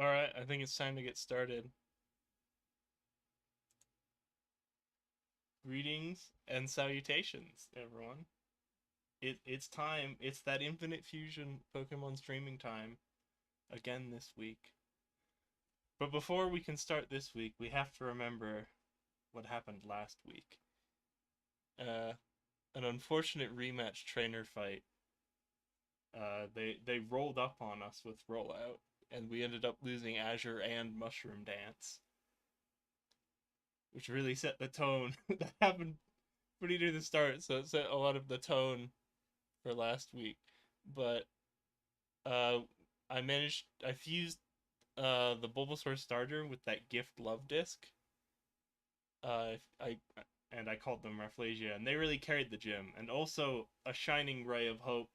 Alright, I think it's time to get started. Greetings and salutations, everyone. It's time. It's that Infinite Fusion Pokemon streaming time again this week. But before we can start this week, we have to remember what happened last week. Uh, an unfortunate rematch trainer fight. They rolled up on us with rollout, and we ended up losing Azure and Mushroom Dance, which really set the tone. That happened pretty near the start, so it set a lot of the tone for last week. But uh, I fused the Bulbasaur starter with that gift love disc. I and I called them Rafflesia, and they really carried the gym. And also a shining ray of hope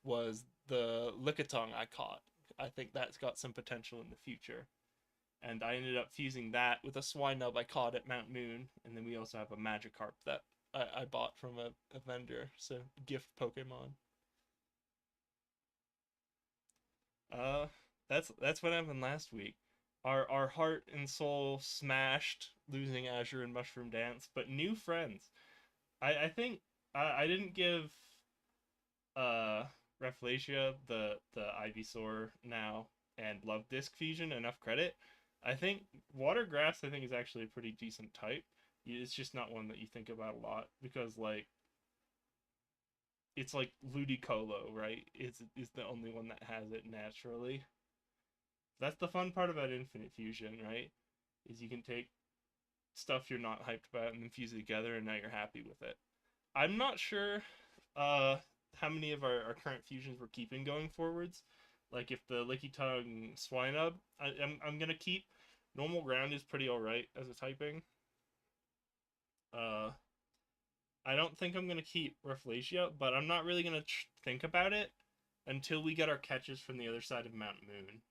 was the Lickitung I caught. I think that's got some potential in the future. And I ended up fusing that with a Swinub I caught at Mount Moon, and then we also have a Magikarp that I bought from a vendor, so gift Pokemon. Uh, that's what happened last week. Our heart and soul smashed losing Azure and Mushroom Dance, but new friends. I think I didn't give uh Rafflesia, the Ivysaur now, and Love Disc Fusion enough credit. I think Water Grass I think is actually a pretty decent type. It's just not one that you think about a lot because it's like Ludicolo, right? Is the only one that has it naturally. That's the fun part about Infinite Fusion, right? Is you can take stuff you're not hyped about and then fuse it together, and now you're happy with it. I'm not sure uh, how many of our current fusions we're keeping going forwards. Like if the Licky Tongue Swinub, I'm gonna keep. Normal Ground is pretty alright as a typing. Uh, I don't think I'm gonna keep Rafflesia, but I'm not really gonna think about it until we get our catches from the other side of Mount Moon.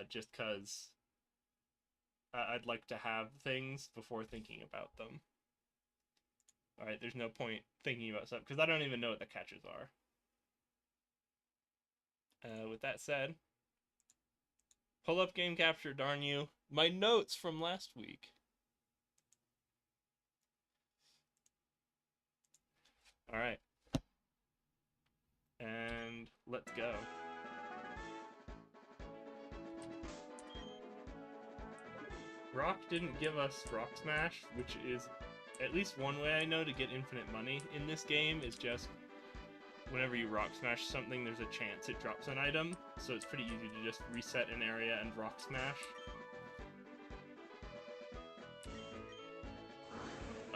Just because I'd like to have things before thinking about them. Alright, there's no point thinking about stuff because I don't even know what the catches are. With that said, pull up game capture, darn you. My notes from last week. Alright, and let's go. Rock didn't give us Rock Smash, which is at least one way I know to get infinite money in this game is just whenever you Rock Smash something, there's a chance it drops an item, so it's pretty easy to just reset an area and Rock Smash.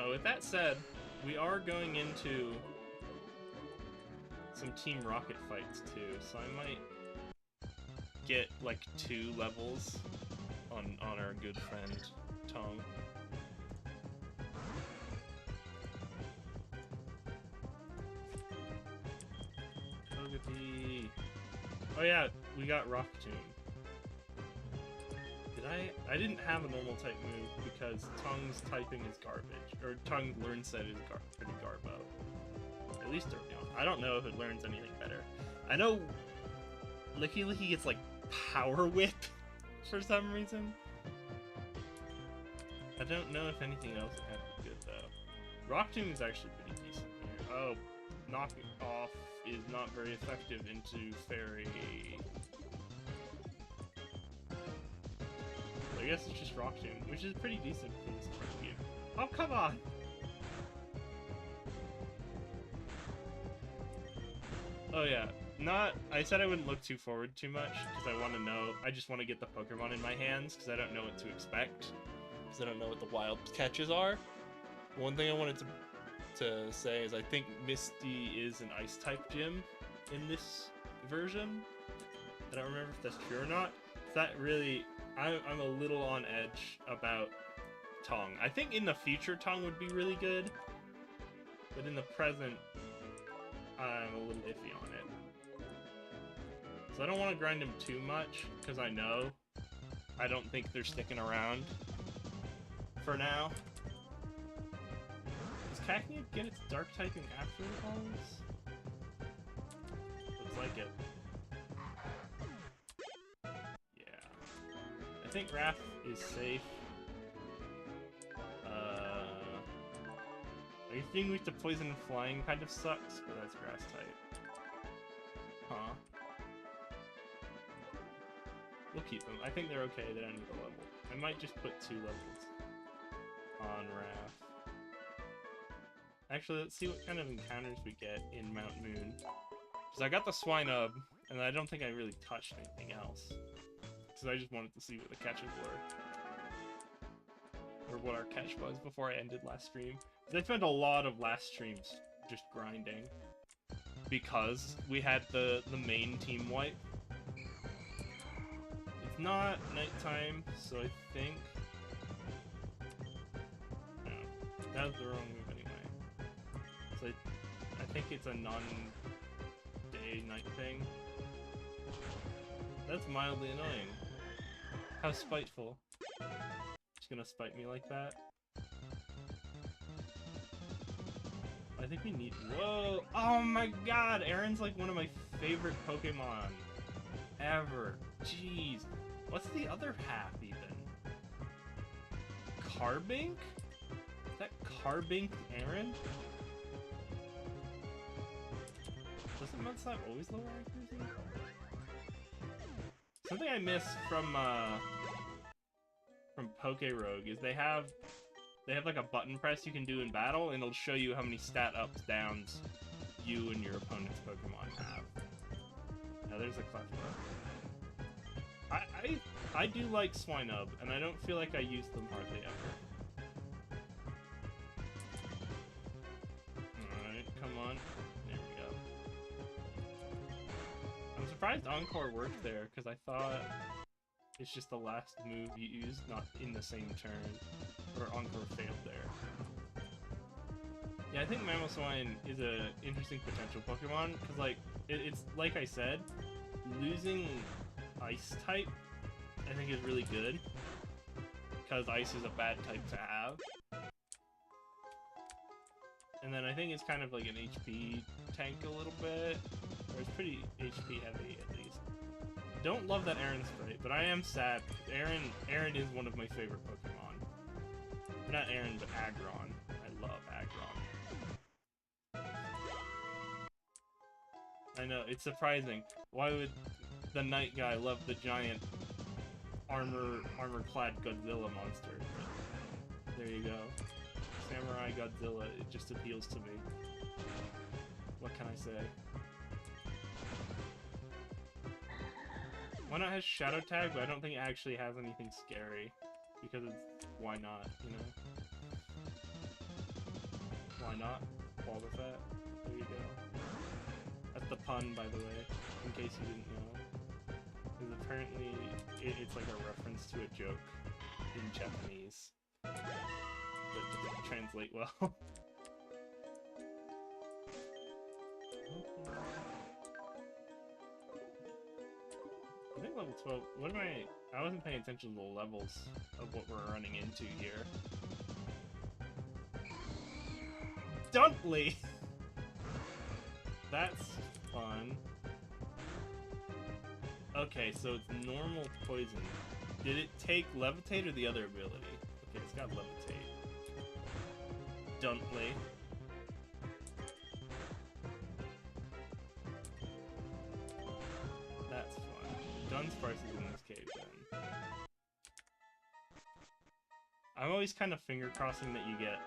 With that said, we are going into some Team Rocket fights too, so I might get like 2 levels on our good friend Tong. Togepi. Oh yeah, we got Rock Tomb. Did I didn't have a normal type move because Tong's typing is garbage. Or Tong's learn set is pretty garbo. At least early on. I don't know if it learns anything better. I know Licky gets like Power Whip for some reason. I don't know if anything else is kind of good though. Rock Tomb is actually pretty decent here. Oh, Knock Off is not very effective into Fairy. So I guess it's just Rock Tomb, which is pretty decent for this game. Oh, come on! Oh yeah, I said I wouldn't look too forward too much, because I want to know, I just want to get the Pokemon in my hands, because I don't know what to expect. Because I don't know what the wild catches are. One thing I wanted to say is I think Misty is an Ice-type gym in this version. I don't remember if that's true or not. That really, I'm a little on edge about Tong. I think in the future Tong would be really good, but in the present, I'm a little iffy on it. So I don't want to grind him too much, because I don't think they're sticking around for now. Does Cacnea get its dark typing after it evolves? Looks like it. think Raph is safe. Anything with the poison and flying kind of sucks, but that's grass type. Huh. We'll keep them. I think they're okay. They don't need a level. I might just put 2 levels on Raph. Actually, let's see what kind of encounters we get in Mount Moon. Because I got the Swinub, and I don't think I really touched anything else. Because I just wanted to see what the catches were. Or what our catch was before I ended last stream. Because I spent a lot of last streams just grinding. Because we had the main team wipe. It's not nighttime, so I think... No, that was the wrong move anyway. So I think it's a non-day night thing. That's mildly annoying. How spiteful. Just gonna spite me like that. I think we need... Whoa! Oh my god! Aaron's like one of my favorite Pokemon ever. Jeez. What's the other half, even? Carbink? Is that Carbink Aaron? Doesn't Mudslap always lower accuracy? Something I miss from Pokerogue is they have like a button press you can do in battle, and it'll show you how many stat ups, downs you and your opponent's Pokemon have. Now there's a Clefairy. I do like Swinub, and I don't feel like I use them hardly ever. Alright, come on. There we go. I'm surprised Encore worked there, because I thought it's just the last move you used, not in the same turn, or Encore failed there. Yeah, I think Mamoswine is a interesting potential Pokemon, because like, it's like I said, losing Ice type I think is really good, because Ice is a bad type to have. And then I think it's kind of like an HP tank a little bit, or it's pretty HP heavy at least. Don't love that Aaron sprite, but I am sad. Aaron is one of my favorite Pokemon. Not Aaron, but Aggron. I love Aggron. I know, it's surprising. Why would the night guy love the giant armor-clad Godzilla monster? But there you go. Samurai Godzilla, it just appeals to me. What can I say? Why not has Shadow Tag, but I don't think it actually has anything scary. Because it's, why not, you know? Why not? Fall with that. There you go. That's the pun, by the way, in case you didn't know. Because apparently, it's like a reference to a joke in Japanese. That doesn't translate well. I think level 12, what am I wasn't paying attention to the levels of what we're running into here. Duntley! That's fun. Okay, so it's normal poison. Did it take Levitate or the other ability? Okay, it's got Levitate. Duntley. That's fun. Dunsparce is in this cave then. I'm always kind of finger crossing that you get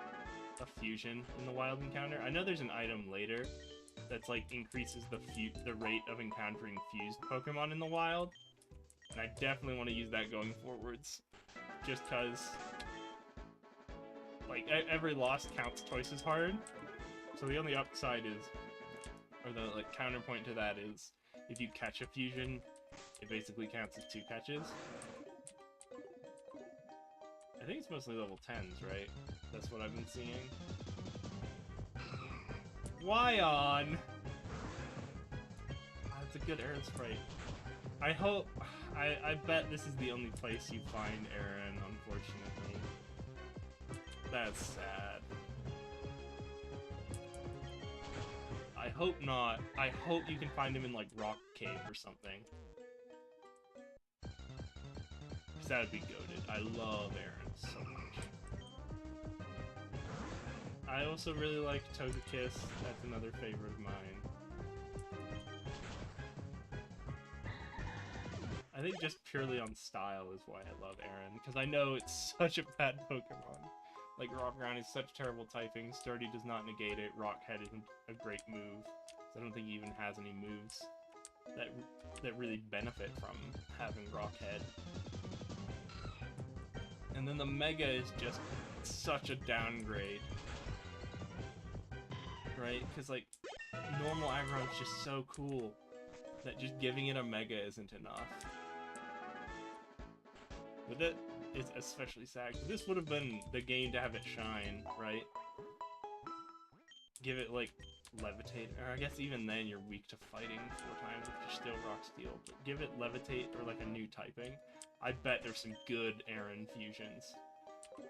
a fusion in the wild encounter. I know there's an item later that's like increases the rate of encountering fused Pokemon in the wild, and I definitely want to use that going forwards, just cause like every loss counts twice as hard. So the only upside is, or the like counterpoint to that is, if you catch a fusion, it basically counts as 2 catches. I think it's mostly level 10s, right? That's what I've been seeing. Wyon! That's a good Aaron sprite. I hope... I bet this is the only place you find Aaron, unfortunately. That's sad. I hope not. I hope you can find him in, like, Rock Cave or something. Because that would be goated. I love Aaron so much. I also really like Togekiss. That's another favorite of mine. I think just purely on style is why I love Aaron, because I know it's such a bad Pokemon. Like, Rock Ground is such terrible typing, Sturdy does not negate it, Rock Head isn't a great move, so I don't think he even has any moves that really benefit from having Rock Head. And then the Mega is just such a downgrade. Right? Because, like, normal aggro is just so cool that just giving it a Mega isn't enough. With it, it's especially sad. This would have been the game to have it shine, right? Give it, like, Levitate, or I guess even then you're weak to fighting 4 times if you're still Rock Steel, but give it Levitate or, like, a new typing. I bet there's some good Aaron fusions.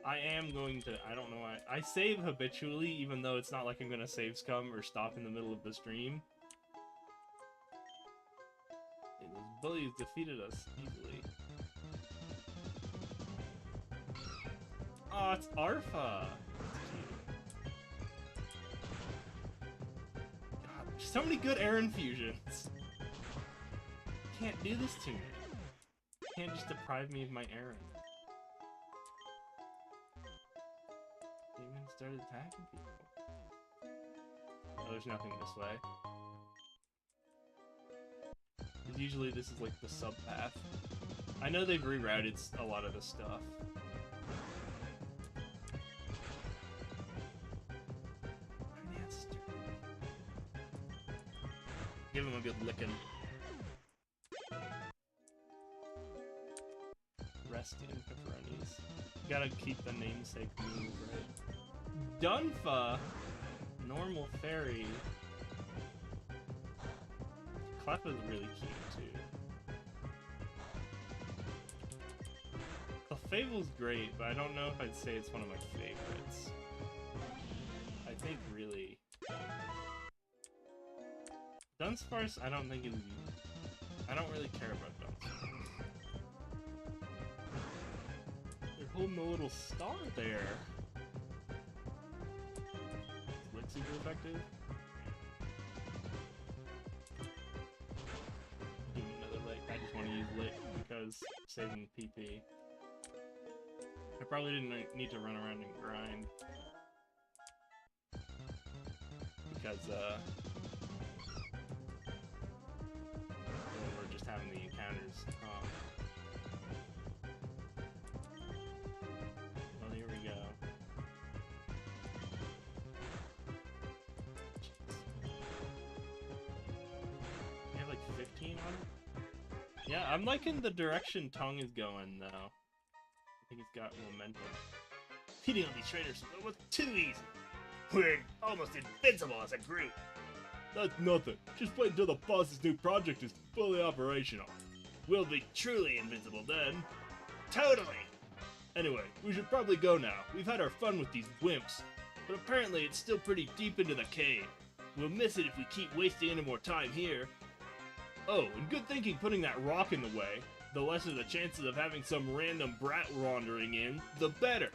I am going to, I don't know why, I save habitually, even though it's not like I'm gonna save scum or stop in the middle of the stream. And those bullies defeated us easily. Oh, it's Arfa! God, there's so many good Aaron fusions! Can't do this to me. Can't just deprive me of my Aaron. Even started attacking people. Oh, there's nothing this way. Because usually this is like the sub-path. I know they've rerouted a lot of the stuff. Give him a good licking. Rest in pepperonis. Gotta keep the namesake move, right? Dunfa! Normal fairy. Cleffa's really cute, too. Clefable's great, but I don't know if I'd say it's one of my favorites. I think really... Dunsparce, I don't think is... I don't really care about Dunsparce. They're holding a little star there. Is Lick super effective? Give me another Lick. I just want to use Lick because saving PP. I probably didn't need to run around and grind. Because, we're just having the encounters. Well, here we go. You have like 15 on it? Yeah, I'm liking the direction Tongue is going, though. I think it's got momentum. Beating on these trainers was too easy. We're almost invincible as a group. That's nothing. Just wait until the boss's new project is fully operational. We'll be truly invincible then. Totally! Anyway, we should probably go now. We've had our fun with these wimps. But apparently it's still pretty deep into the cave. We'll miss it if we keep wasting any more time here. Oh, and good thinking putting that rock in the way. The lesser the chances of having some random brat wandering in, the better.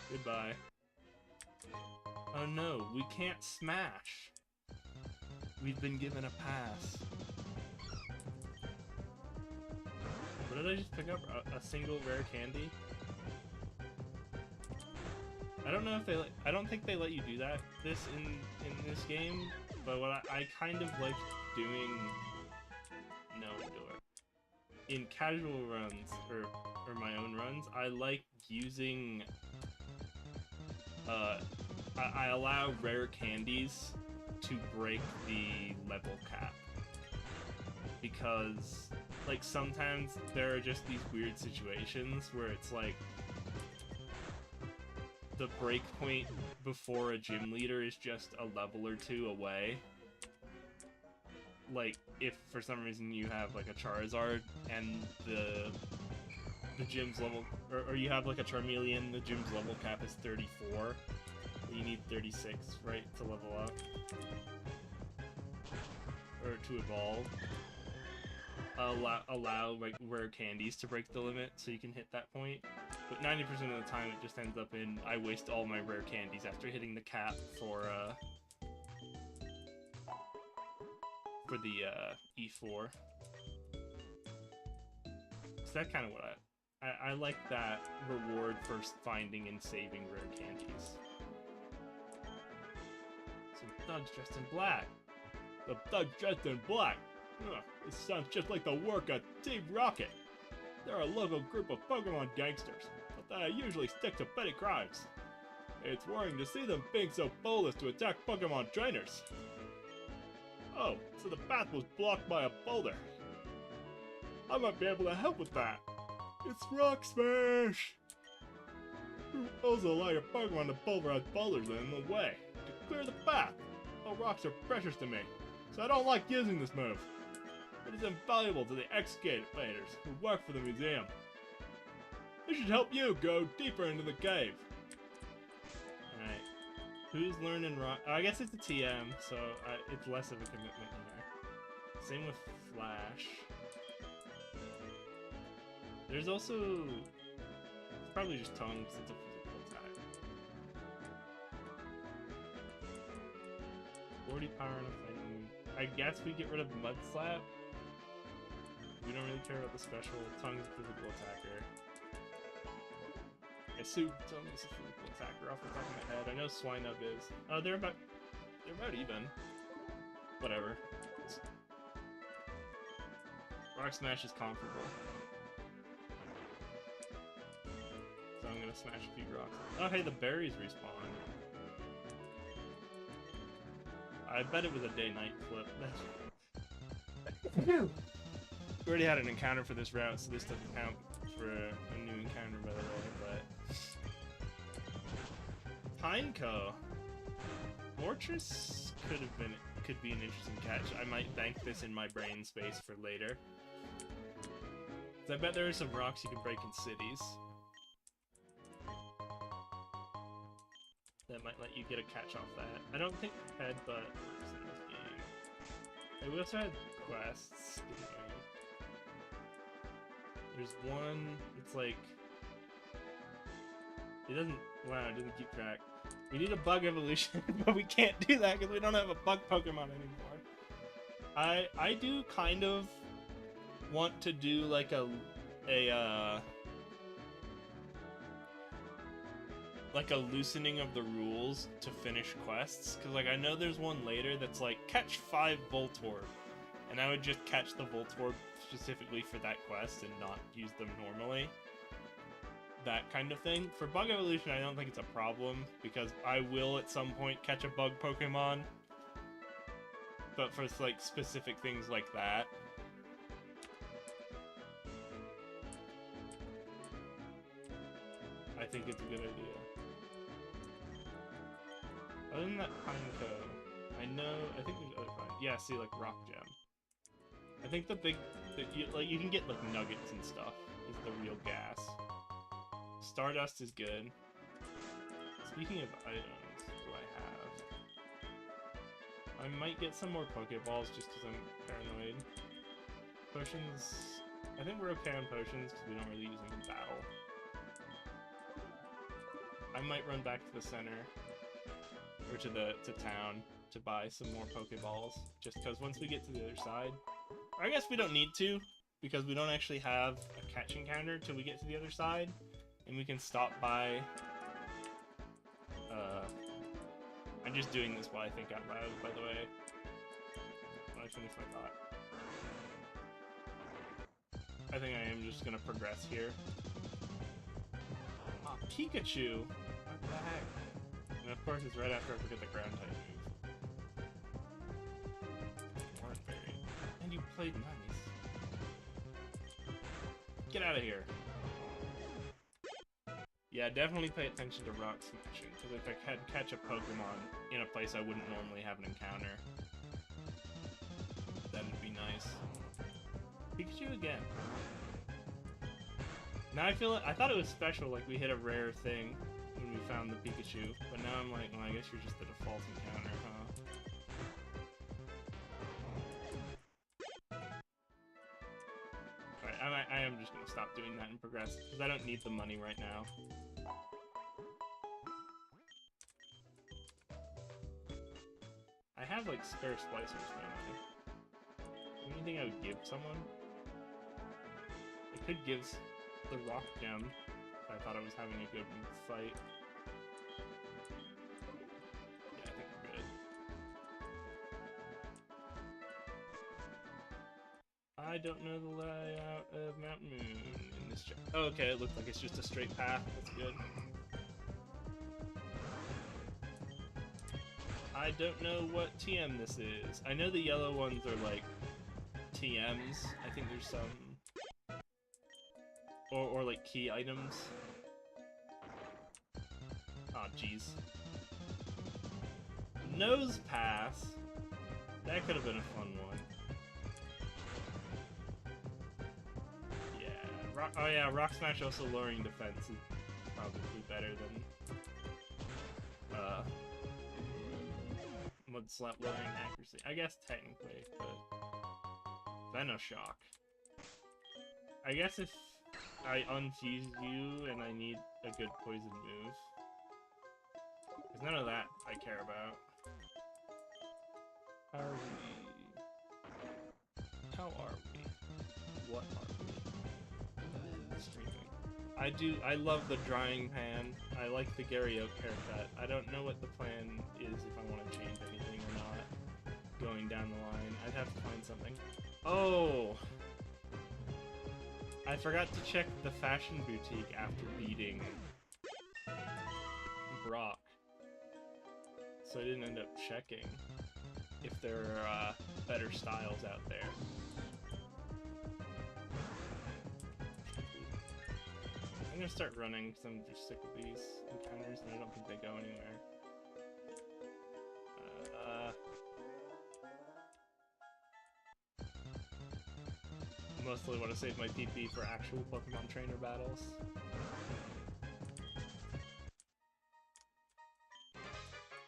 Goodbye. Oh no, we can't smash. We've been given a pass. What did I just pick up? A single rare candy? I don't know if they I don't think they let you do that in this game, but what I kind of like doing in casual runs or my own runs, I like using I allow rare candies to break the level cap, because like sometimes there are just these weird situations where it's like the break point before a gym leader is just a level or two away. Like if for some reason you have like a Charizard and the gym's level, or you have like a Charmeleon, the gym's level cap is 34. You need 36, right, to level up. Or to evolve. allow like rare candies to break the limit, so you can hit that point. But 90% of the time, it just ends up in I waste all my rare candies after hitting the cap for the E4. So that's kind of what I like that reward for finding and saving rare candies. Some thugs dressed in black. The thugs dressed in black. Ugh, this sounds just like the work of Team Rocket. They're a local group of Pokemon gangsters, but they usually stick to petty crimes. It's worrying to see them being so bold as to attack Pokemon trainers. Oh, so the path was blocked by a boulder. I might be able to help with that. It's Rock Smash! You also allow your Pokemon to pulverize boulders in the way to clear the path. All rocks are precious to me, so I don't like using this move. It is invaluable to the excavators who work for the museum. This should help you go deeper into the cave. Alright. Who's learning rock? I guess it's a TM, so it's less of a commitment here. Same with Flash. There's also... It's probably just Tongue, because it's a physical attack. 40 power on a fighting move. I guess we get rid of Mud Slap. We don't really care about the special. Tongue's a physical attacker. I assume Tongue is a physical attacker off the top of my head. I know Swinub is. Oh, they're about even. Whatever. Rock Smash is comparable. So I'm gonna smash a few rocks. Oh hey, the berries respawn. I bet it was a day-night flip. We already had an encounter for this route, so this doesn't count for a new encounter, by the way, but... Pineco. Mortress could be an interesting catch. I might bank this in my brain space for later. 'Cause I bet there are some rocks you can break in cities. That might let you get a catch off that. I don't think Headbutt works in this game. And we also had quests. There's one, it's like... It doesn't... Wow, it doesn't keep track. We need a bug evolution, but we can't do that because we don't have a bug Pokemon anymore. I do kind of want to do like a loosening of the rules to finish quests, because like I know there's one later that's like catch 5 Voltorb, and I would just catch the Voltorb specifically for that quest and not use them normally. That kind of thing. For bug evolution, I don't think it's a problem, because I will at some point catch a bug Pokemon, but for like specific things like that, I think it's a good idea. Other than that Pineco, I think there's other kind. Yeah, see, like Rock Gem. I think you can get like nuggets and stuff is the real gas. Stardust is good. Speaking of items, what do I have? I might get some more Pokeballs just because I'm paranoid. Potions, I think we're okay on potions because we don't really use them in battle. I might run back to the center. Or to town to buy some more Pokeballs, just because once we get to the other side, or I guess we don't need to, because we don't actually have a catch encounter till we get to the other side, and we can stop by. I'm just doing this while I think out loud, by the way, when I finish my thought. I think I am just gonna progress here. Ah, Pikachu! What the heck? And of course it's right after I forget the ground type move. Orangeberry. And you played nice. Get out of here. Yeah, definitely pay attention to rock smashing, because if I had catch a Pokemon in a place I wouldn't normally have an encounter, that'd be nice. Pikachu again. Now I feel I thought it was special, like we hit a rare thing when we found the Pikachu, but now I'm like, well, I guess you're just the default encounter, huh? just gonna stop doing that and progress, because I don't need the money right now. I have, like, spare splicers, don't I? Anything I would give someone? I could give the rock gem if I thought I was having a good fight. Yeah, I think we're good. I don't know the layout of Mount Moon in this chapter. Oh, okay, it looks like it's just a straight path. That's good. I don't know what TM this is. I know the yellow ones are like TMs. I think there's some... Or like key items. Aw, oh, jeez. Nose Pass? That could have been a fun one. Yeah. Oh yeah, Rock Smash also lowering defense is probably better than... Mud Slap lowering accuracy. I guess technically, but... Venoshock. I guess if I unfuse you and I need a good poison move. Because none of that I care about. How are we? How are we? What are we? Streaming. I love the drying pan. I like the Gary Oak haircut. I don't know what the plan is if I want to change anything or not. Going down the line. I'd have to find something. Oh! I forgot to check the fashion boutique after beating Brock. So I didn't end up checking if there are better styles out there. I'm gonna start running because I'm just sick of these encounters and I don't think they go anywhere. Mostly want to save my PP for actual Pokemon trainer battles.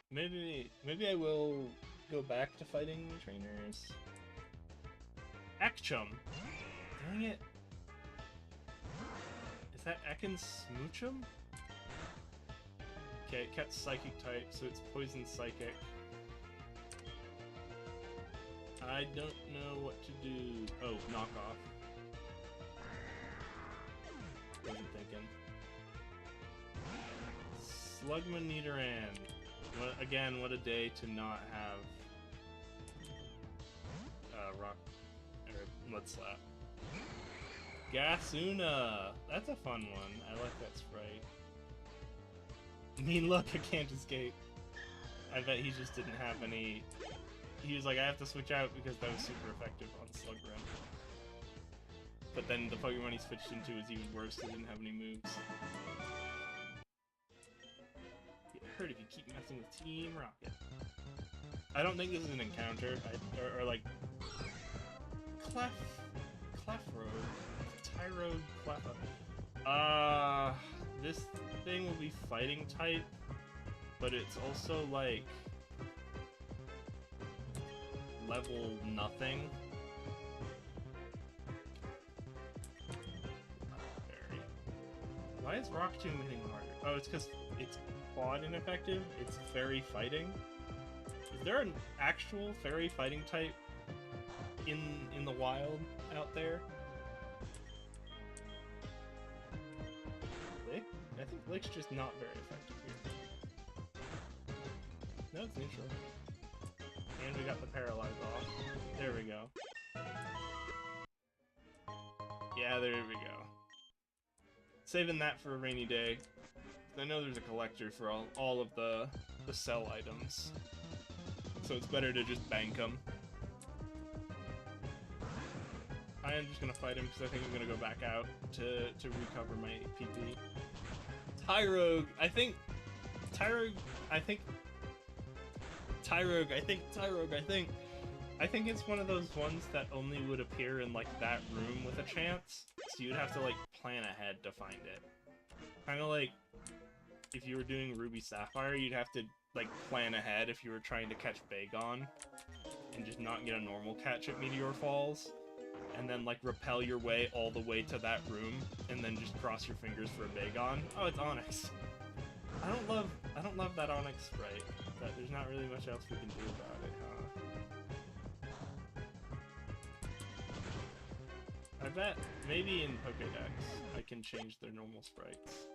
Maybe I will go back to fighting trainers. Ekchum! Dang it! Is that Ekans Smoochum? Okay, it kept Psychic type, so it's Poison Psychic. I don't know what to do. Oh, knockoff. Wasn't thinking. Slugma Nidoran. Again, what a day to not have Rock or Mud Slap. Gasuna! That's a fun one. I like that sprite. I mean, look, I can't escape. I bet he just didn't have any... He was like, I have to switch out because that was super effective on Slugrim. But then the Pokemon he switched into was even worse, he didn't have any moves. Get hurt if you keep messing with Team Rocket. I don't think this is an encounter, or like... Clefrogue? Tyrogue Cleffa. This thing will be fighting type, but it's also like... level nothing. Why is Rock Tomb hitting harder? Oh, it's because it's quad ineffective. It's fairy fighting. Is there an actual fairy fighting type in the wild out there? Lick? I think Lick's just not very effective here. No, it's neutral. And we got the Paralyze off. There we go. Yeah, there we go. Saving that for a rainy day. I know there's a collector for all of the sell items. So it's better to just bank them. I am just gonna fight him because I think I'm gonna go back out to recover my PP. Tyrogue, I think it's one of those ones that only would appear in like that room with a chance, so you'd have to like plan ahead to find it. Kind of like if you were doing Ruby Sapphire, you'd have to like plan ahead if you were trying to catch Bagon and just not get a normal catch at Meteor Falls. and then like rappel your way all the way to that room, and then just cross your fingers for a Bagon. Oh, it's Onyx. I don't love that Onyx sprite, but there's not really much else we can do about it, huh? I bet maybe in Pokédex I can change their normal sprites.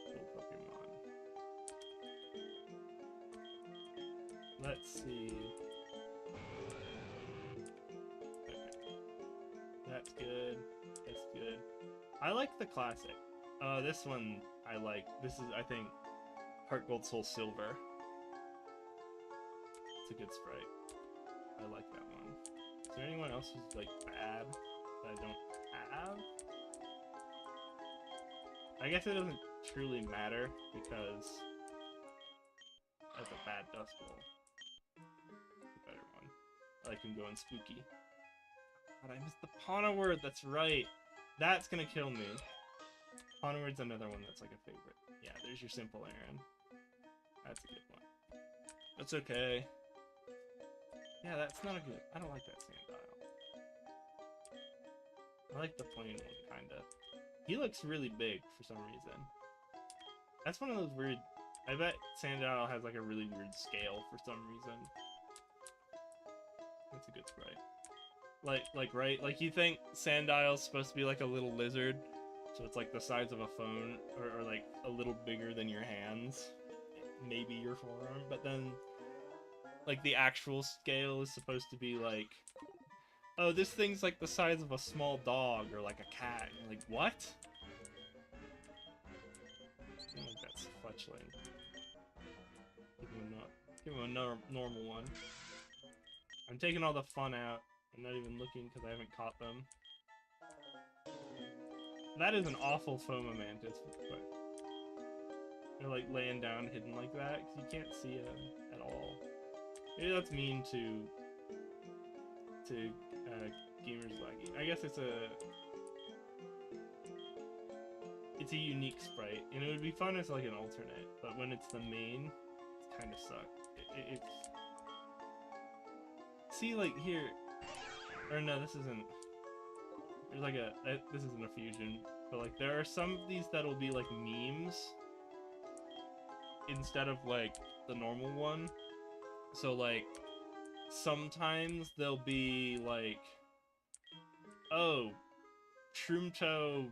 Cool Pokemon. Let's see. Okay. That's good. That's good. I like the classic. This one I like. This is, I think, Heart Gold Soul Silver. It's a good sprite. I like that one. Is there anyone else who's like bad that I don't have? I guess it doesn't truly matter because that's a bad Dust Bowl. The better one. I like him going spooky. God, I missed the Pana word. That's right. That's gonna kill me. Pana word's another one that's like a favorite. Yeah, there's your simple Aaron. That's a good one. That's okay. Yeah, that's not a good... I don't like that Sandile. I like the plain one, kinda. He looks really big for some reason. That's one of those weird... I bet Sandile has like a really weird scale for some reason. That's a good sprite. Like, right? Like, you think Sandile's supposed to be like a little lizard, so it's like the size of a phone, or like a little bigger than your hands, maybe your forearm, but then like the actual scale is supposed to be like, oh, this thing's like the size of a small dog or like a cat. You're like, what? I don't think that's fletchling. Give him a normal one. I'm taking all the fun out. I'm not even looking because I haven't caught them. That is an awful Foma Mantis, but they're like laying down hidden like that because you can't see them at all. Maybe that's mean to gamers laggy. I guess it's a unique sprite, and it would be fun as like an alternate, but when it's the main, it's kind of sucked. It's see, like here, or no, this isn't. There's like this isn't a fusion, but like there are some of these that'll be like memes instead of like the normal one. So like sometimes they'll be like, oh, Shroomto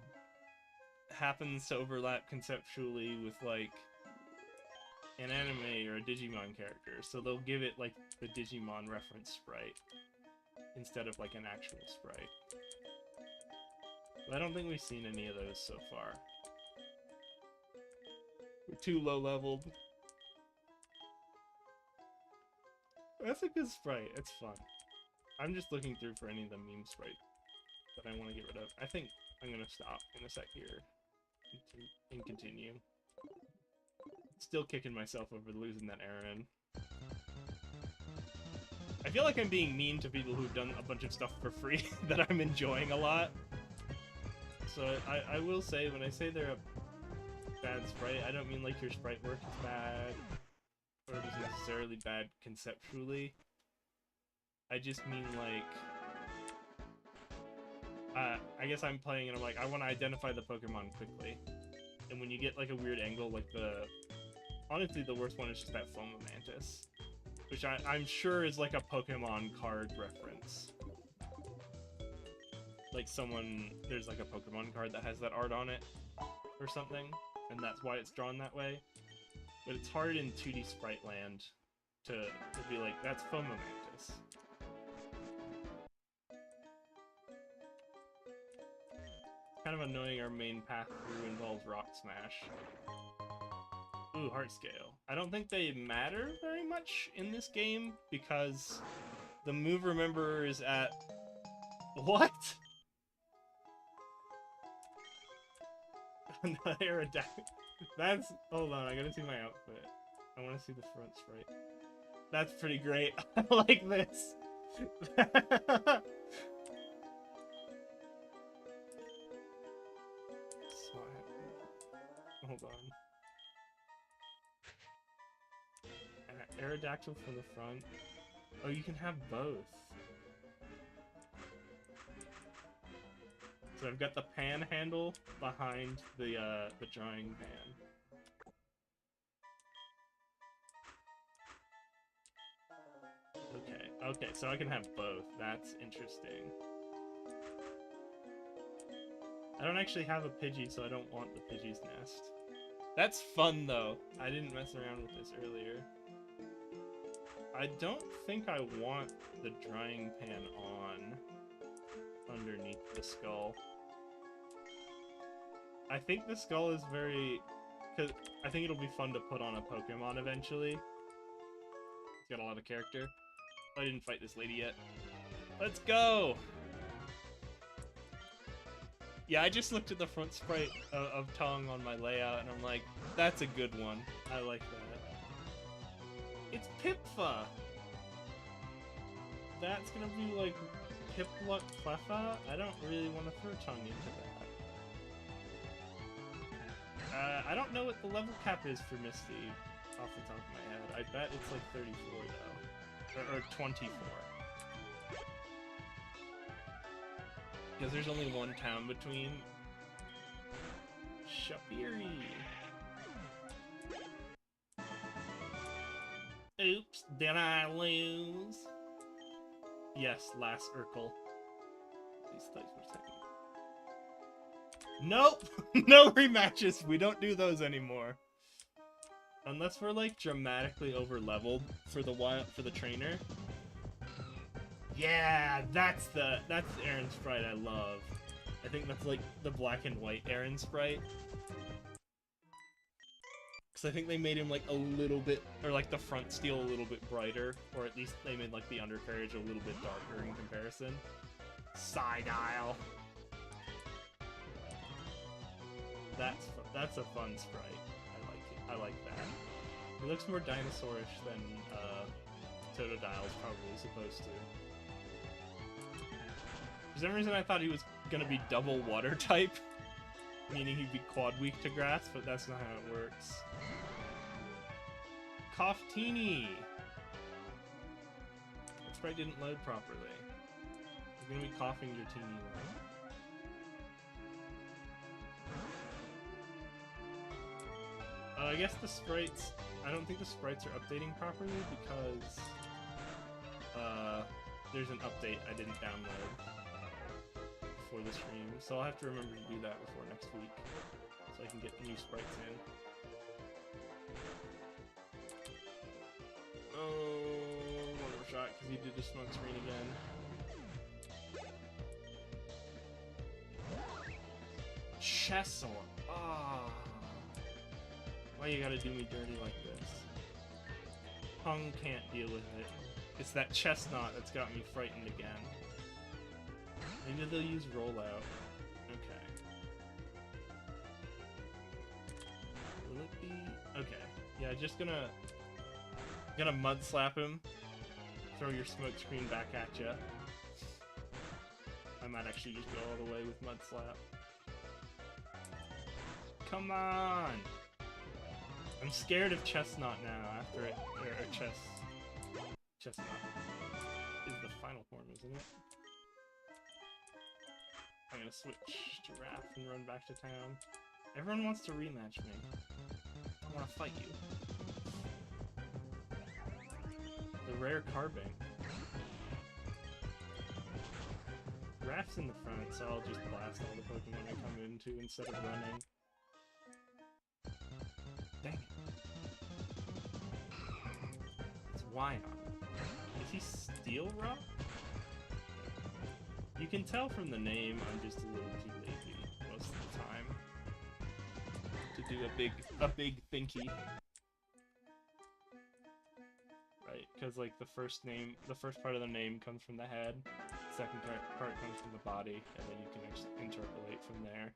happens to overlap conceptually with like an anime or a Digimon character, so they'll give it like the Digimon reference sprite instead of like an actual sprite. But I don't think we've seen any of those so far. We're too low leveled. That's a good sprite. It's fun. I'm just looking through for any of the meme sprites that I want to get rid of. I think I'm gonna stop in a sec here and continue. Still kicking myself over losing that Aaron. I feel like I'm being mean to people who've done a bunch of stuff for free that I'm enjoying a lot. So I will say, when I say they're a bad sprite, I don't mean like your sprite work is bad, or it is necessarily bad conceptually. I just mean like, I guess I'm playing and I'm like, I want to identify the Pokemon quickly. And when you get like a weird angle, like honestly the worst one is just that Foma Mantis, which I'm sure is like a Pokemon card reference. Like there's like a Pokemon card that has that art on it or something, and that's why it's drawn that way. But it's hard in 2D Sprite Land to be like, that's Foma Mantis. Kind of annoying our main path through involves Rock Smash. Ooh, Heart Scale. I don't think they matter very much in this game because the move remember is at... What? That's... Hold on, I gotta see my outfit. I want to see the front sprite. That's pretty great. I like this. Hold on. Aerodactyl for the front. Oh, you can have both. So I've got the pan handle behind the drying pan. Okay, so I can have both. That's interesting. I don't actually have a Pidgey, so I don't want the Pidgey's nest. That's fun, though. I didn't mess around with this earlier. I don't think I want the drying pan on underneath the skull. I think the skull is very... Cause I think it'll be fun to put on a Pokemon eventually. It's got a lot of character. I didn't fight this lady yet. Let's go! Yeah, I just looked at the front sprite of Tong on my layout, and I'm like, that's a good one. I like that. It's Pipfa! That's gonna be like Pipluck Cleffa? I don't really want to throw Tong into that. I don't know what the level cap is for Misty off the top of my head. I bet it's like 34 though. Or 24. Because there's only one town between. Shapiri. Oops, did I lose? Yes, last Urkel. Please stay for a second. Nope! No rematches! We don't do those anymore. Unless we're like dramatically over leveled for the trainer. Yeah, that's the Aaron sprite I love. I think that's like the black and white Aaron sprite. Cause I think they made him like a little bit, or like the front steel a little bit brighter, or at least they made like the undercarriage a little bit darker in comparison. Side-Isle. That's a fun sprite. I like it. I like that. He looks more dinosaurish than Totodile's probably supposed to. For some reason I thought he was gonna be double water type, meaning he'd be quad weak to grass, but that's not how it works. Coughtini! That sprite didn't load properly. You're gonna be coughing your teeny one. I guess the sprites... I don't think the sprites are updating properly because... there's an update I didn't download before the stream, so I'll have to remember to do that before next week, so I can get new sprites in. Oh, one more shot, because he did the smoke screen again. Chesor! Ah! Why you gotta do me dirty like this? Hung can't deal with it. It's that chestnut that's got me frightened again. Maybe they'll use rollout. Okay. Will it be... Okay. Yeah, just gonna mud slap him. Throw your smoke screen back at ya. I might actually just go all the way with mud slap. Come on! I'm scared of Chestnut now after it, or Chestnut is the final form, isn't it? I'm gonna switch to Wrath and run back to town. Everyone wants to rematch me. I wanna fight you. The rare carbing. Wrath's in the front, so I'll just blast all the Pokemon I come into instead of running. Dang it. It's Wyon. Is he Steel Rock? You can tell from the name I'm just a little too lazy most of the time to do a big thinky. Right, because like the first part of the name comes from the head, the second part comes from the body, and then you can interpolate from there.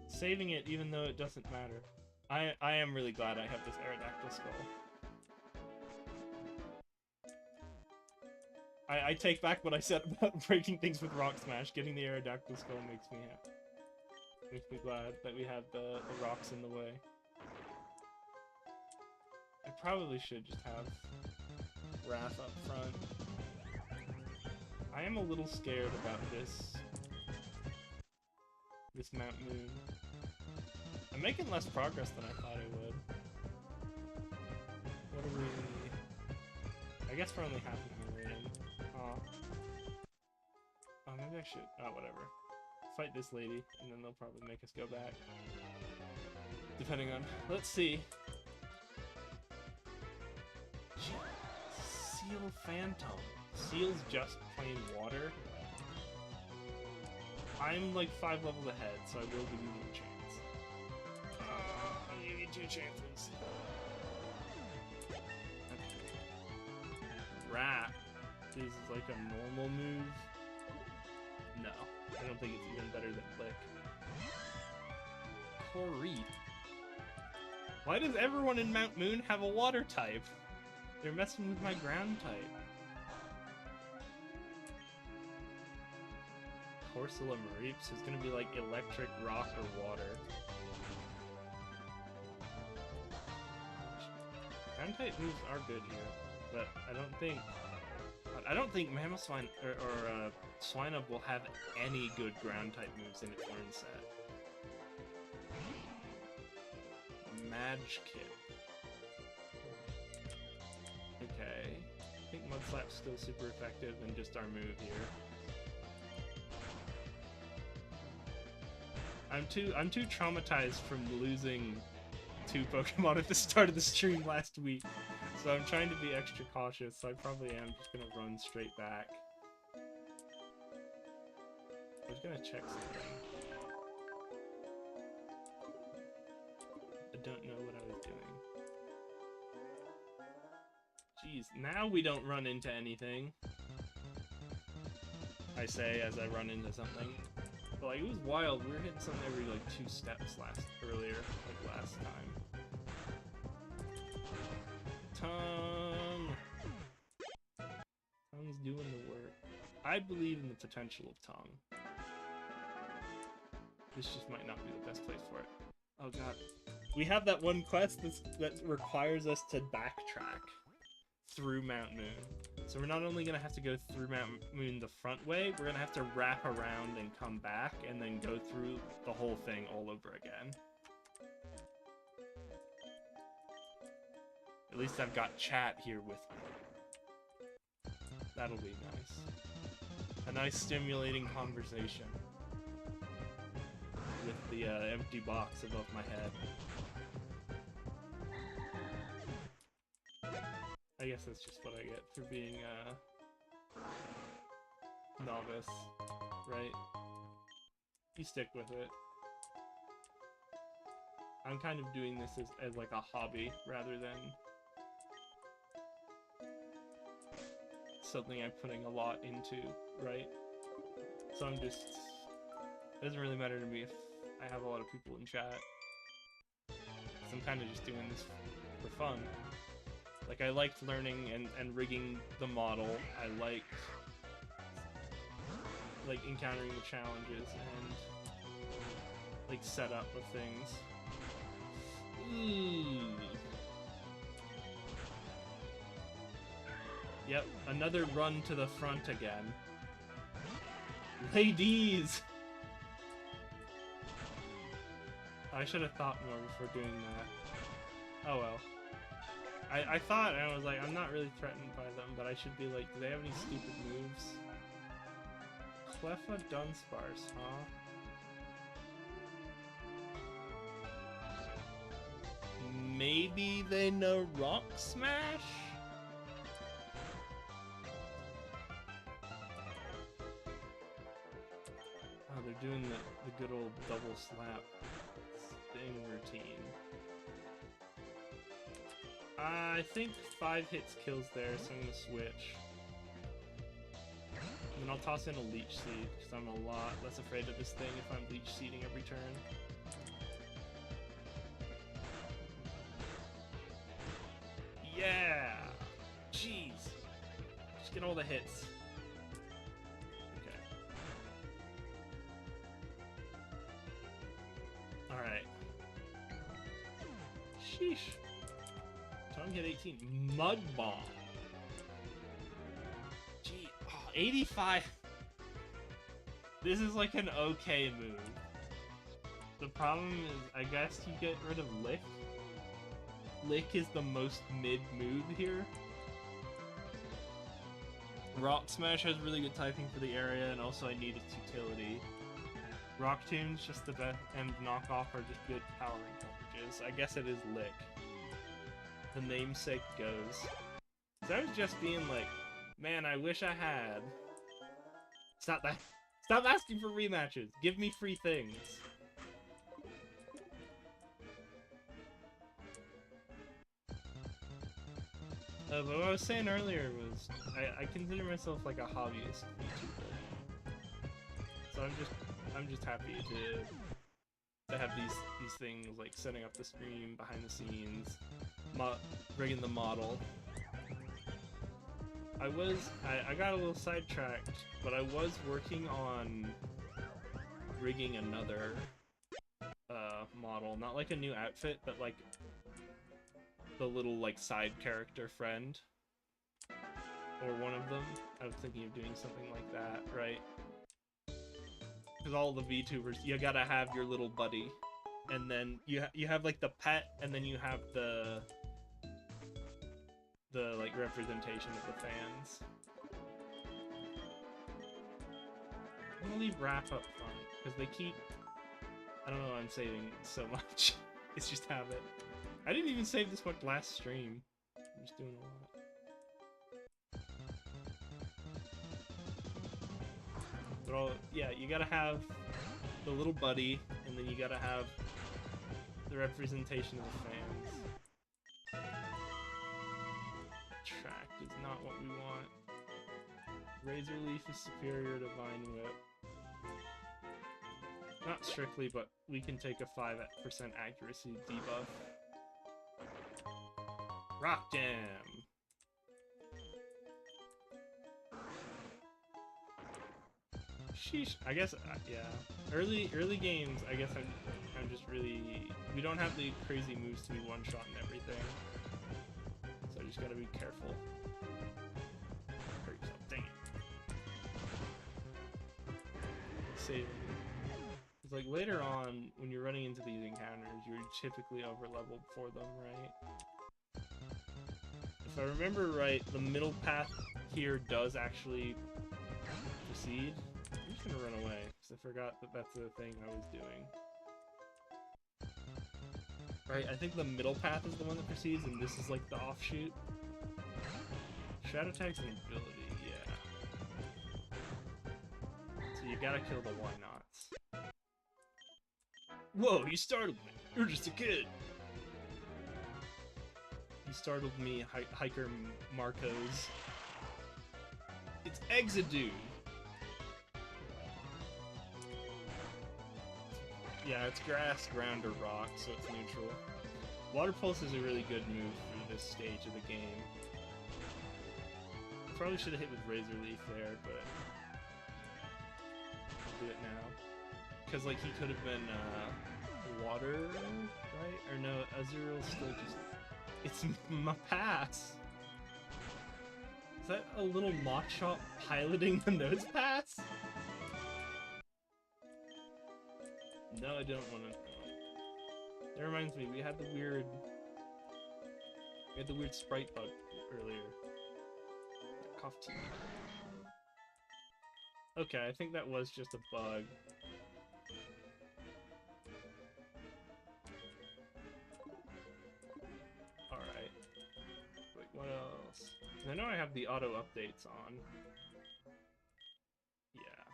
Saving it even though it doesn't matter. I am really glad I have this Aerodactyl skull. I take back what I said about breaking things with Rock Smash. Getting the Aerodactyl Skull makes me happy. Makes me glad that we have the rocks in the way. I probably should just have Wrath up front. I am a little scared about this Mount Moon. I'm making less progress than I thought I would. What are we... I guess we're only half an hour in. Oh, maybe I should... Oh, whatever. Fight this lady, and then they'll probably make us go back. Depending on... Let's see. Seal Phantom. Seal's just plain water. I'm like 5 levels ahead, so I will give you a chance. I'll give you 2 chances. Okay. Rat is like a normal move. No, I don't think it's even better than Lick. Corey. Why does everyone in Mount Moon have a water type? They're messing with my ground type. Corsola Mareeps is gonna be like electric, rock, or water. Ground type moves are good here, but I don't think Mamoswine or Swinub will have any good ground type moves in its learn set. Magkip. Okay. I think Mudslap's still super effective and just our move here. I'm too traumatized from losing 2 Pokemon at the start of the stream last week. So I'm trying to be extra cautious, so I probably am just gonna run straight back. I was gonna check something. I don't know what I was doing. Jeez, now we don't run into anything. I say as I run into something. But like, it was wild. We were hitting something every like 2 steps last time. Tongue! Tongue's doing the work. I believe in the potential of Tongue. This just might not be the best place for it. Oh god. We have that one quest that requires us to backtrack through Mount Moon. So we're not only going to have to go through Mount Moon the front way, we're going to have to wrap around and come back and then go through the whole thing all over again. At least I've got chat here with me. That'll be nice. A nice stimulating conversation with the empty box above my head. I guess that's just what I get for being a novice, right? You stick with it. I'm kind of doing this as like a hobby rather than something I'm putting a lot into, right? So I'm just... It doesn't really matter to me if I have a lot of people in chat. So I'm kind of just doing this for fun. Like, I liked learning and rigging the model. I liked encountering the challenges and like setup of things. Yep, another run to the front again. Ladies! I should have thought more before doing that. Oh well. I thought, and I was like, I'm not really threatened by them, but I should be like, do they have any stupid moves? Cleffa Dunsparce, huh? Maybe they know Rock Smash? Oh, they're doing the good old double slap thing routine. I think 5 hits kills there, so I'm gonna switch. And then I'll toss in a Leech Seed, because I'm a lot less afraid of this thing if I'm Leech Seeding every turn. Yeah! Jeez! Just get all the hits. don't get 18. Mud Bomb. Gee, oh, 85. This is like an okay move. The problem is, I guess you get rid of Lick. Lick is the most mid move here. Rock Smash has really good typing for the area, and also I need its utility. Rock Tomb's just the best, and Knockoff are just good powering coverages. I guess it is Lick. The namesake goes. So I was just being like, man, I wish I had. Stop that. Stop asking for rematches. Give me free things. But what I was saying earlier was, I consider myself like a hobbyist YouTuber. So I'm just happy to have these things like setting up the stream, behind the scenes, rigging the model. I got a little sidetracked, but I was working on rigging another model, not like a new outfit, but like the little like side character friend, or one of them. I was thinking of doing something like that, right? Because all the VTubers, you gotta have your little buddy, and then you have like the pet, and then you have the like representation of the fans. I'm gonna leave Wrap up front because they keep. I don't know why I'm saving so much. It's just habit. I didn't even save this much last stream. I'm just doing a lot. But yeah, you gotta have the little buddy, and then you gotta have the representation of the fans. Track is not what we want. Razor Leaf is superior to Vine Whip. Not strictly, but we can take a 5% accuracy debuff. Rock Jam! Sheesh. I guess, yeah. Early games, I guess I'm just really... We don't have the crazy moves to be one-shot and everything. So I just gotta be careful. Hurt yourself, dang it. Save. It's like later on, when you're running into these encounters, you're typically over-leveled for them, right? If I remember right, the middle path here does actually proceed. I'm just gonna run away, because I forgot that that's the thing I was doing. Right, I think the middle path is the one that proceeds, and this is like the offshoot. Shadow Tag's an ability, yeah. So you gotta kill the why-nots. Whoa, you startled me! You're just a kid! He startled me, Hiker Marcos. It's Exadude! Yeah, it's grass, ground, or rock, so it's neutral. Water Pulse is a really good move for this stage of the game. Probably should have hit with Razor Leaf there, but I'll do it now. Because, like, he could have been, water, right? Or no, Azurill's still just... It's my pass! Is that a little Machop piloting the nose pass? No, I don't want to. That reminds me, we had the weird sprite bug earlier. Cough tea. Okay, I think that was just a bug. Alright. Wait, what else? I know I have the auto updates on. Yeah.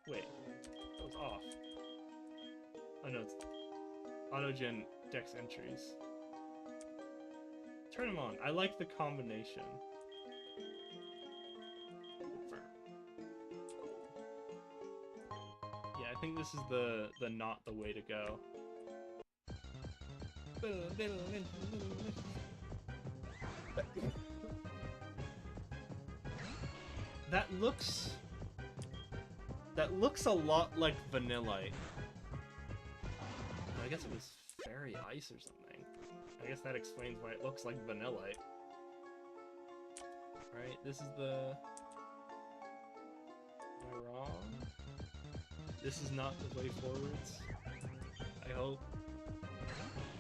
Wait, that was off. Oh no, it's autogen dex entries. Turn them on. I like the combination. Yeah, I think this is the not the way to go. That looks a lot like Vanillite. I guess it was Fairy. fairy ice or something. I guess that explains why it looks like vanillite. Alright, this is the... Am I wrong? This is not the way forwards. I hope.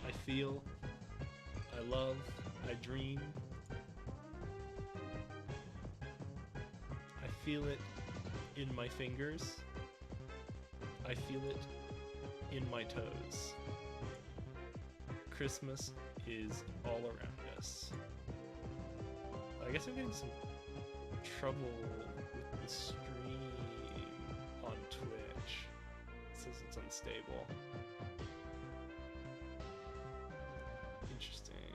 I feel. I love. I dream. I feel it in my fingers. I feel it in my toes. Christmas is all around us. I guess I'm getting some trouble with the stream on Twitch. It says it's unstable. Interesting.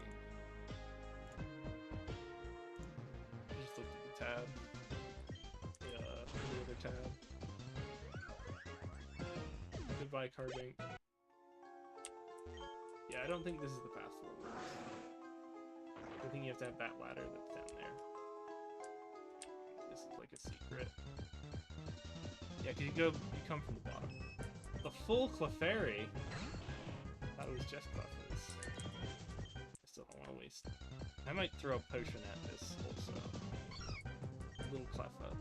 I just looked at the tab. The other tab. Goodbye, Carbink. Yeah, I don't think this is the path forward. I think you have to have that ladder that's down there. This is like a secret. Yeah, because you come from the bottom. The full Clefairy? I thought it was just Clefairies. I still don't want to waste it. I might throw a potion at this also. Little Cleffa.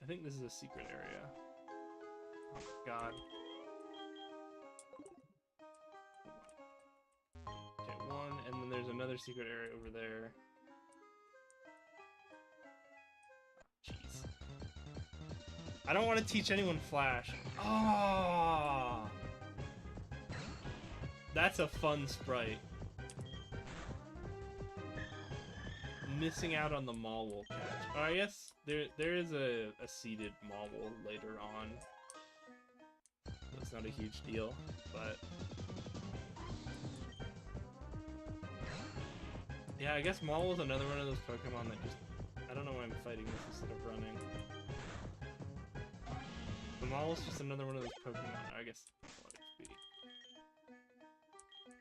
I think this is a secret area. Oh my god. Okay, one, and then there's another secret area over there. Jeez. I don't want to teach anyone Flash. Ah, that's a fun sprite. Missing out on the Mawul catch. Oh, I guess there is a seeded Mawul later on. That's not a huge deal, but yeah, I guess Mawul's another one of those Pokemon that just, I don't know why I'm fighting this instead of running. The Mawul's just another one of those Pokemon, I guess that's what it would be.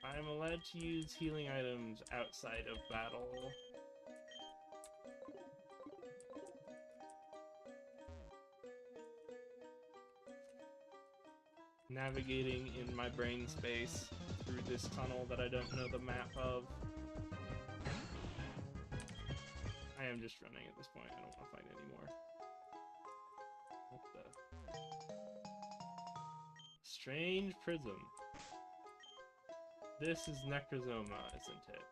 I am allowed to use healing items outside of battle. Navigating in my brain space through this tunnel that I don't know the map of. I am just running at this point. I don't want to fight anymore. What the? Strange prism. This is Necrozoma, isn't it?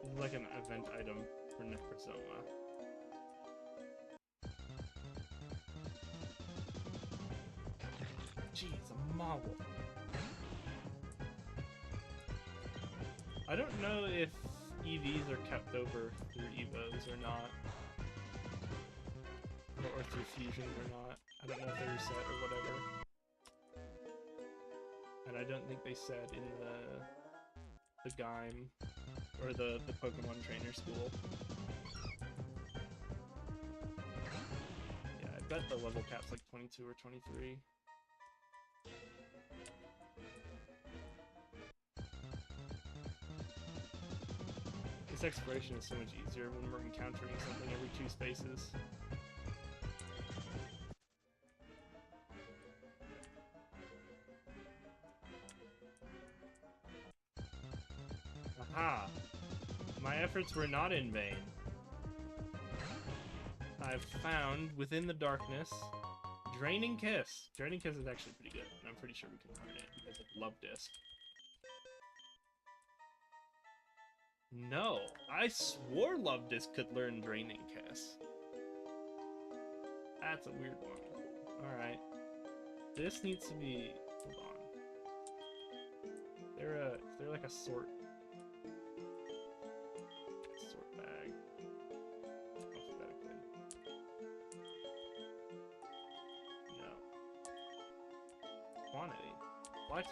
This is like an event item for Necrozoma. Jeez, a Mawul. I don't know if EVs are kept over through Evos or not. Or through fusions or not. I don't know if they reset or whatever. And I don't think they said in the Gaim or the Pokemon Trainer School. Yeah, I bet the level cap's like 22 or 23. This exploration is so much easier when we're encountering something every 2 spaces. Aha! My efforts were not in vain. I've found, within the darkness, Draining Kiss. Draining Kiss is actually pretty good, and I'm pretty sure we can earn it because of Love Disc. No, I swore Love Disc could learn Draining Kiss. That's a weird one. Alright. This needs to be... Hold on. Is there like a sort bag? Alphabetically. No. Quantity. What?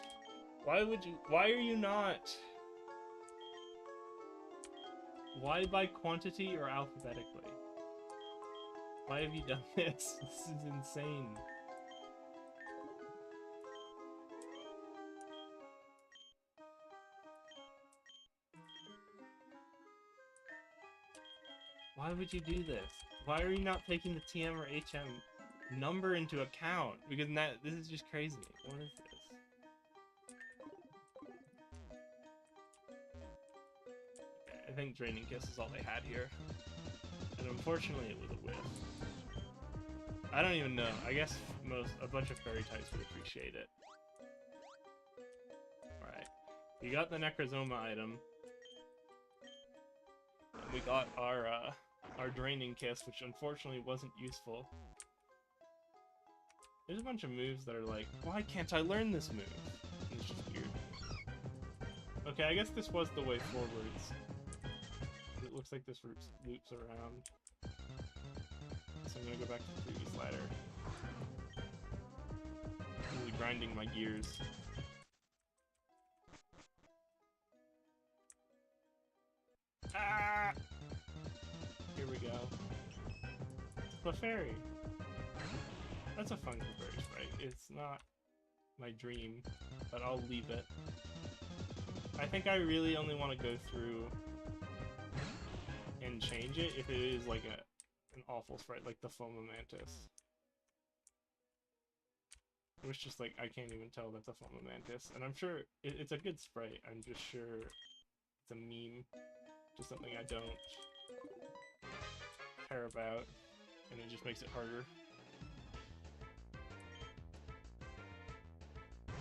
Why would you... Why are you not... Why by quantity or alphabetically? Why have you done this? This is insane. Why would you do this? Why are you not taking the TM or HM number into account, because this is just crazy. What is this? I think Draining Kiss is all they had here. And unfortunately it was a whiff. I don't even know. I guess a bunch of fairy types would appreciate it. Alright. We got the Necrozoma item. And we got our Draining Kiss, which unfortunately wasn't useful. There's a bunch of moves that are like, why can't I learn this move? And it's just weird. Okay, I guess this was the way forwards. It looks like this loops around. So I'm gonna go back to the previous ladder. Really grinding my gears. Ah! Here we go. Clefairy. That's a fun Clefairy sprite. It's not my dream, but I'll leave it. I think I really only want to go through and change it if it is like an awful sprite, like the Fomomantis. It was just like, I can't even tell that's a Fomomantis. And I'm sure it's a good sprite, I'm just sure it's a meme. Just something I don't care about, and it just makes it harder.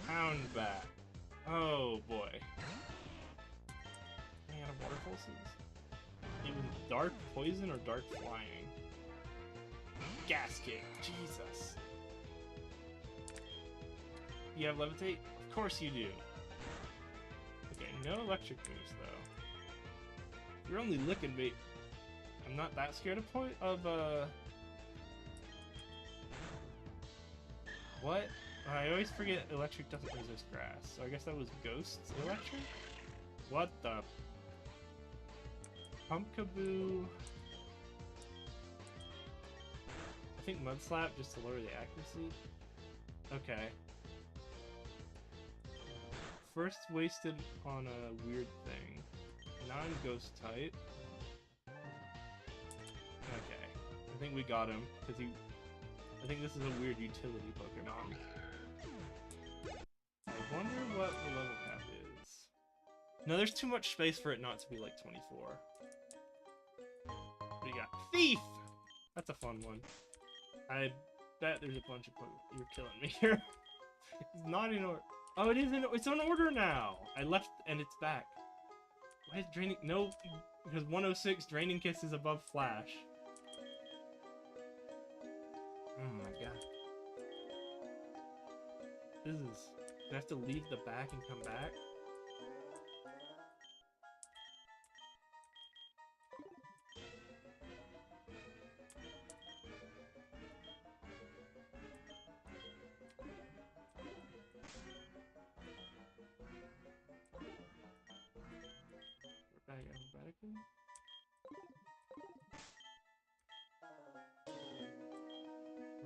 Houndbat. Oh boy. Running out of water pulses? It was dark poison or dark flying? Gas kick. Jesus. You have levitate? Of course you do. Okay, no electric moves though. You're only licking me. I'm not that scared of what? I always forget electric doesn't resist grass, so I guess that was Ghost's electric? What the? Pumpkaboo. I think Mud Slap just to lower the accuracy. Okay. First wasted on a weird thing. Non-ghost type. Okay. I think we got him, because I think this is a weird utility Pokemon. I wonder what the level cap is. No, there's too much space for it not to be like 24. We got Thief! That's a fun one. I bet there's a bunch of Pokemon. You're killing me here. It's not in order. Oh, it's on order now! I left and it's back. Why is Draining... No, because 106 Draining Kiss is above Flash. Oh my god. This is... Do I have to leave the back and come back? We're back alphabetically?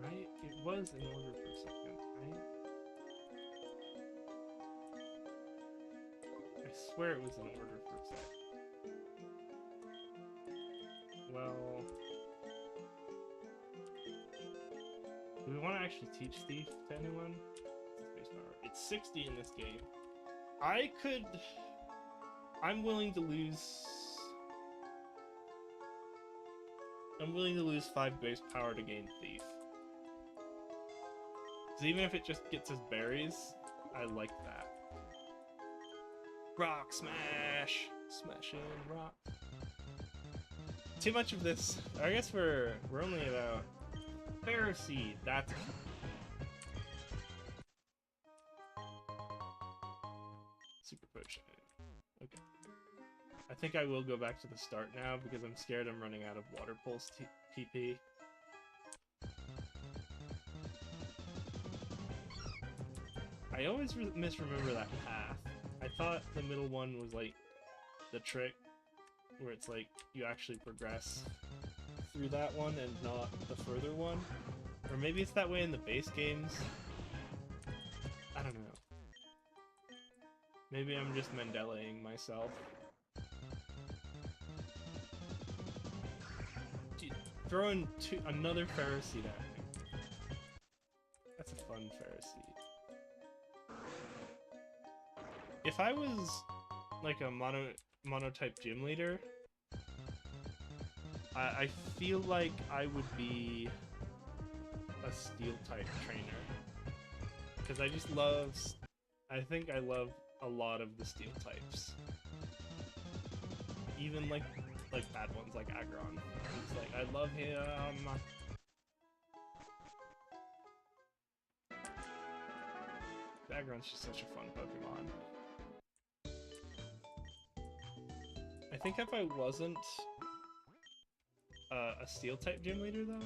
Right? It was in order for a second, right? I swear it was in order for a second. Well... Do we want to actually teach Thief to anyone? Space power. It's 60 in this game. I'm willing to lose... I'm willing to lose 5 base power to gain Thief. Because even if it just gets us berries, I like that. Rock smash! Smashing rock. Too much of this. I guess we're only about... Pharisee, that's... Super potion. Okay. I think I will go back to the start now because I'm scared I'm running out of water pulse PP. I always misremember that path. I thought the middle one was like the trick, where it's like you actually progress through that one and not the further one. Or maybe it's that way in the base games. I don't know. Maybe I'm just Mandelaing myself. Dude, throwing another Pharisee at me. fun Pharisee. If I was like a monotype gym leader, I feel like I would be a steel type trainer. Because I just love, I think I love a lot of the steel types. Even like bad ones like Aggron. He's like, I love him. Aggron's just such a fun Pokemon. I think if I wasn't a steel type gym leader though,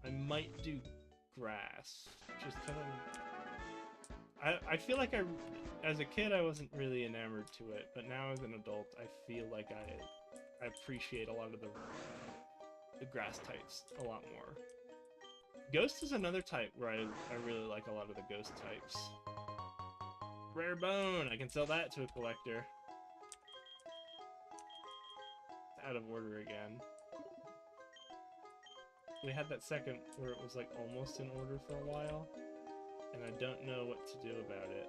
I might do grass. Just kind of. I feel like as a kid I wasn't really enamored to it, but now as an adult I feel like I appreciate a lot of the grass types a lot more. Ghost is another type where I really like a lot of the ghost types. Rare bone! I can sell that to a collector. It's out of order again. We had that second where it was like almost in order for a while, and I don't know what to do about it.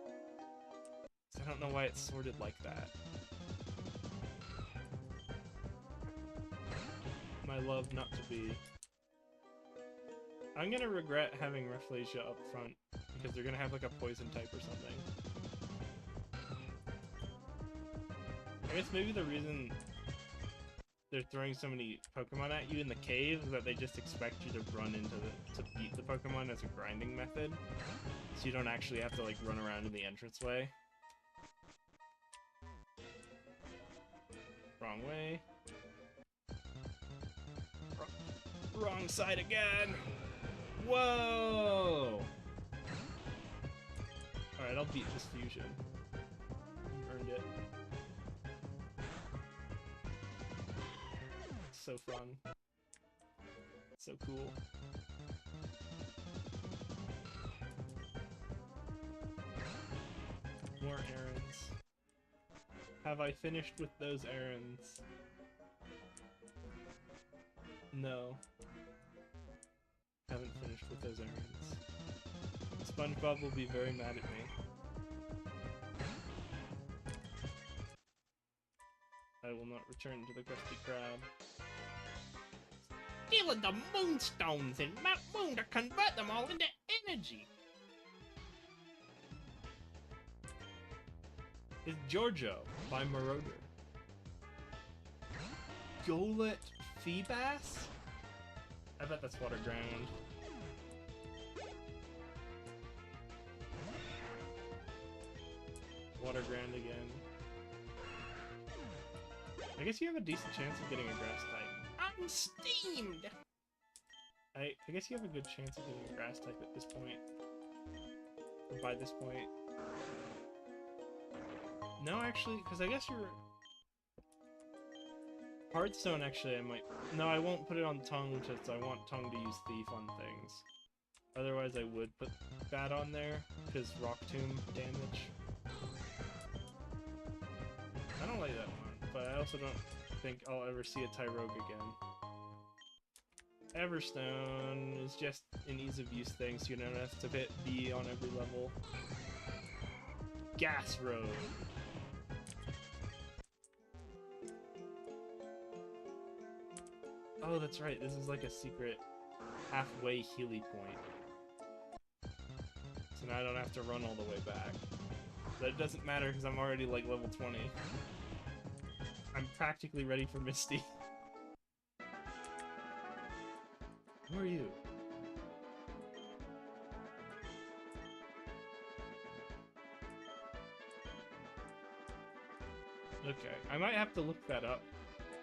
I don't know why it's sorted like that. My love not to be. I'm gonna regret having Rafflesia up front, because they're gonna have like a poison type or something. I guess maybe the reason they're throwing so many Pokemon at you in the cave is that they just expect you to run into to beat the Pokemon as a grinding method. So you don't actually have to like run around in the entranceway. Wrong way. Wrong side again! Whoa! Alright, I'll beat this fusion. Earned it. So fun. So cool. More errands. Have I finished with those errands? No. Haven't finished with those errands. SpongeBob will be very mad at me. I will not return to the Krusty Krab. Stealing the moonstones in Mount Moon to convert them all into energy! Is Giorgio by Marauder. Golett Feebas? I bet that's Water Ground. Water Ground again. I guess you have a decent chance of getting a grass type. I'm steamed! I guess you have a good chance of getting a grass type at this point. Or by this point. No, actually, because I guess you're... Hearthstone, actually, I might... No, I won't put it on Tongue, just I want Tongue to use Thief on things. Otherwise, I would put that on there, because Rock Tomb damage. I don't like that one, but I also don't think I'll ever see a Tyrogue again. Everstone is just an ease of use thing, so you don't have to be on every level. Gas Road! Oh, that's right, this is like a secret halfway Healy point. So now I don't have to run all the way back. But it doesn't matter because I'm already like level 20. I'm practically ready for Misty. Who are you? Okay, I might have to look that up.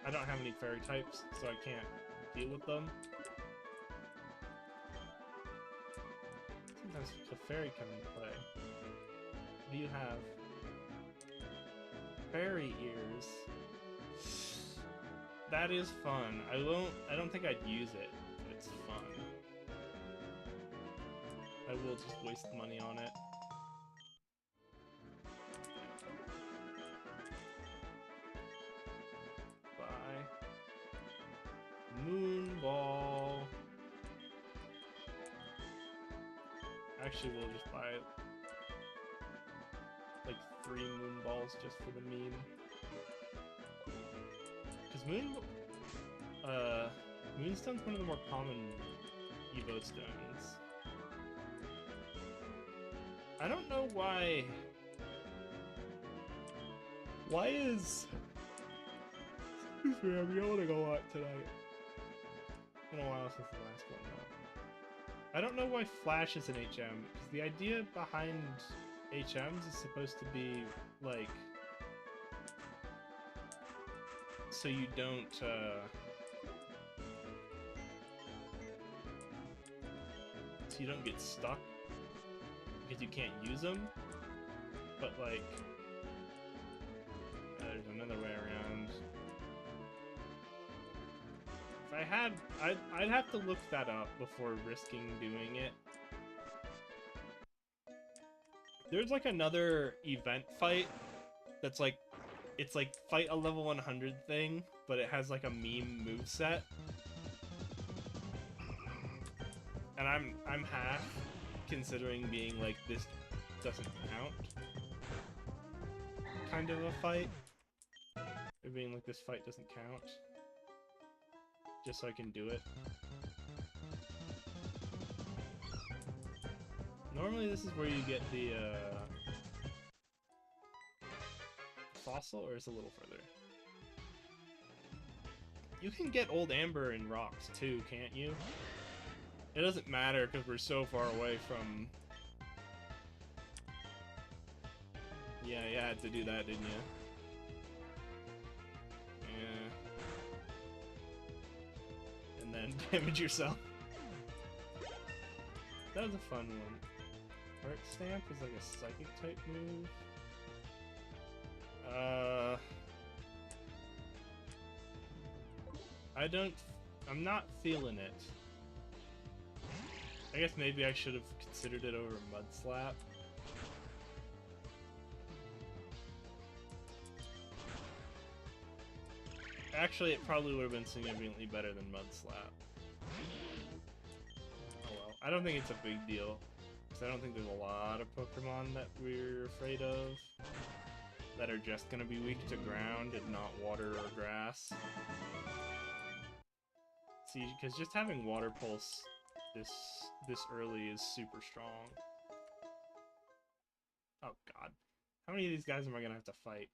I don't have any fairy types, so I can't deal with them. Sometimes a fairy come into play. What do you have? Fairy ears. That is fun. I don't think I'd use it, but it's fun. I will just waste money on it. Moonball. Actually, we'll just buy like 3 moon balls just for the meme. Because Moonstone's one of the more common Evo stones. I don't know why. Why is... Excuse me, I'm yawning a lot tonight. It's been a while since the last one, though. I don't know why Flash is an HM, because the idea behind HMs is supposed to be, like... So you don't, So you don't get stuck, because you can't use them, but, like... there's another way around. If I had... I'd have to look that up before risking doing it. There's, like, another event fight that's, like... It's like fight a level 100 thing, but it has like a meme moveset. And I'm half considering being like, this doesn't count kind of a fight. Or being like, this fight doesn't count. Just so I can do it. Normally this is where you get the fossil, or is it a little further? You can get old amber in rocks too, can't you? It doesn't matter because we're so far away from... Yeah, you had to do that, didn't you? Yeah. And then damage yourself. That was a fun one. Heart Stamp is like a psychic type move. I'm not feeling it. I guess maybe I should have considered it over Mud Slap. Actually, it probably would have been significantly better than Mud Slap. Oh well. I don't think it's a big deal. Because I don't think there's a lot of Pokemon that we're afraid of that are just gonna be weak to ground and not water or grass. See, because just having Water Pulse this early is super strong. Oh god. How many of these guys am I gonna have to fight?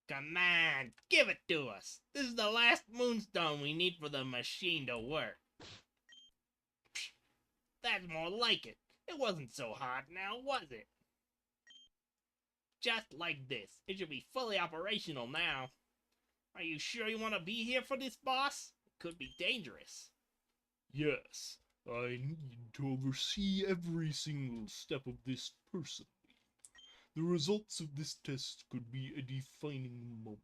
Come on! Give it to us! This is the last Moonstone we need for the machine to work. Psh, that's more like it. It wasn't so hard now, was it? Just like this. It should be fully operational now. Are you sure you want to be here for this, boss? It could be dangerous. Yes, I need to oversee every single step of this personally. The results of this test could be a defining moment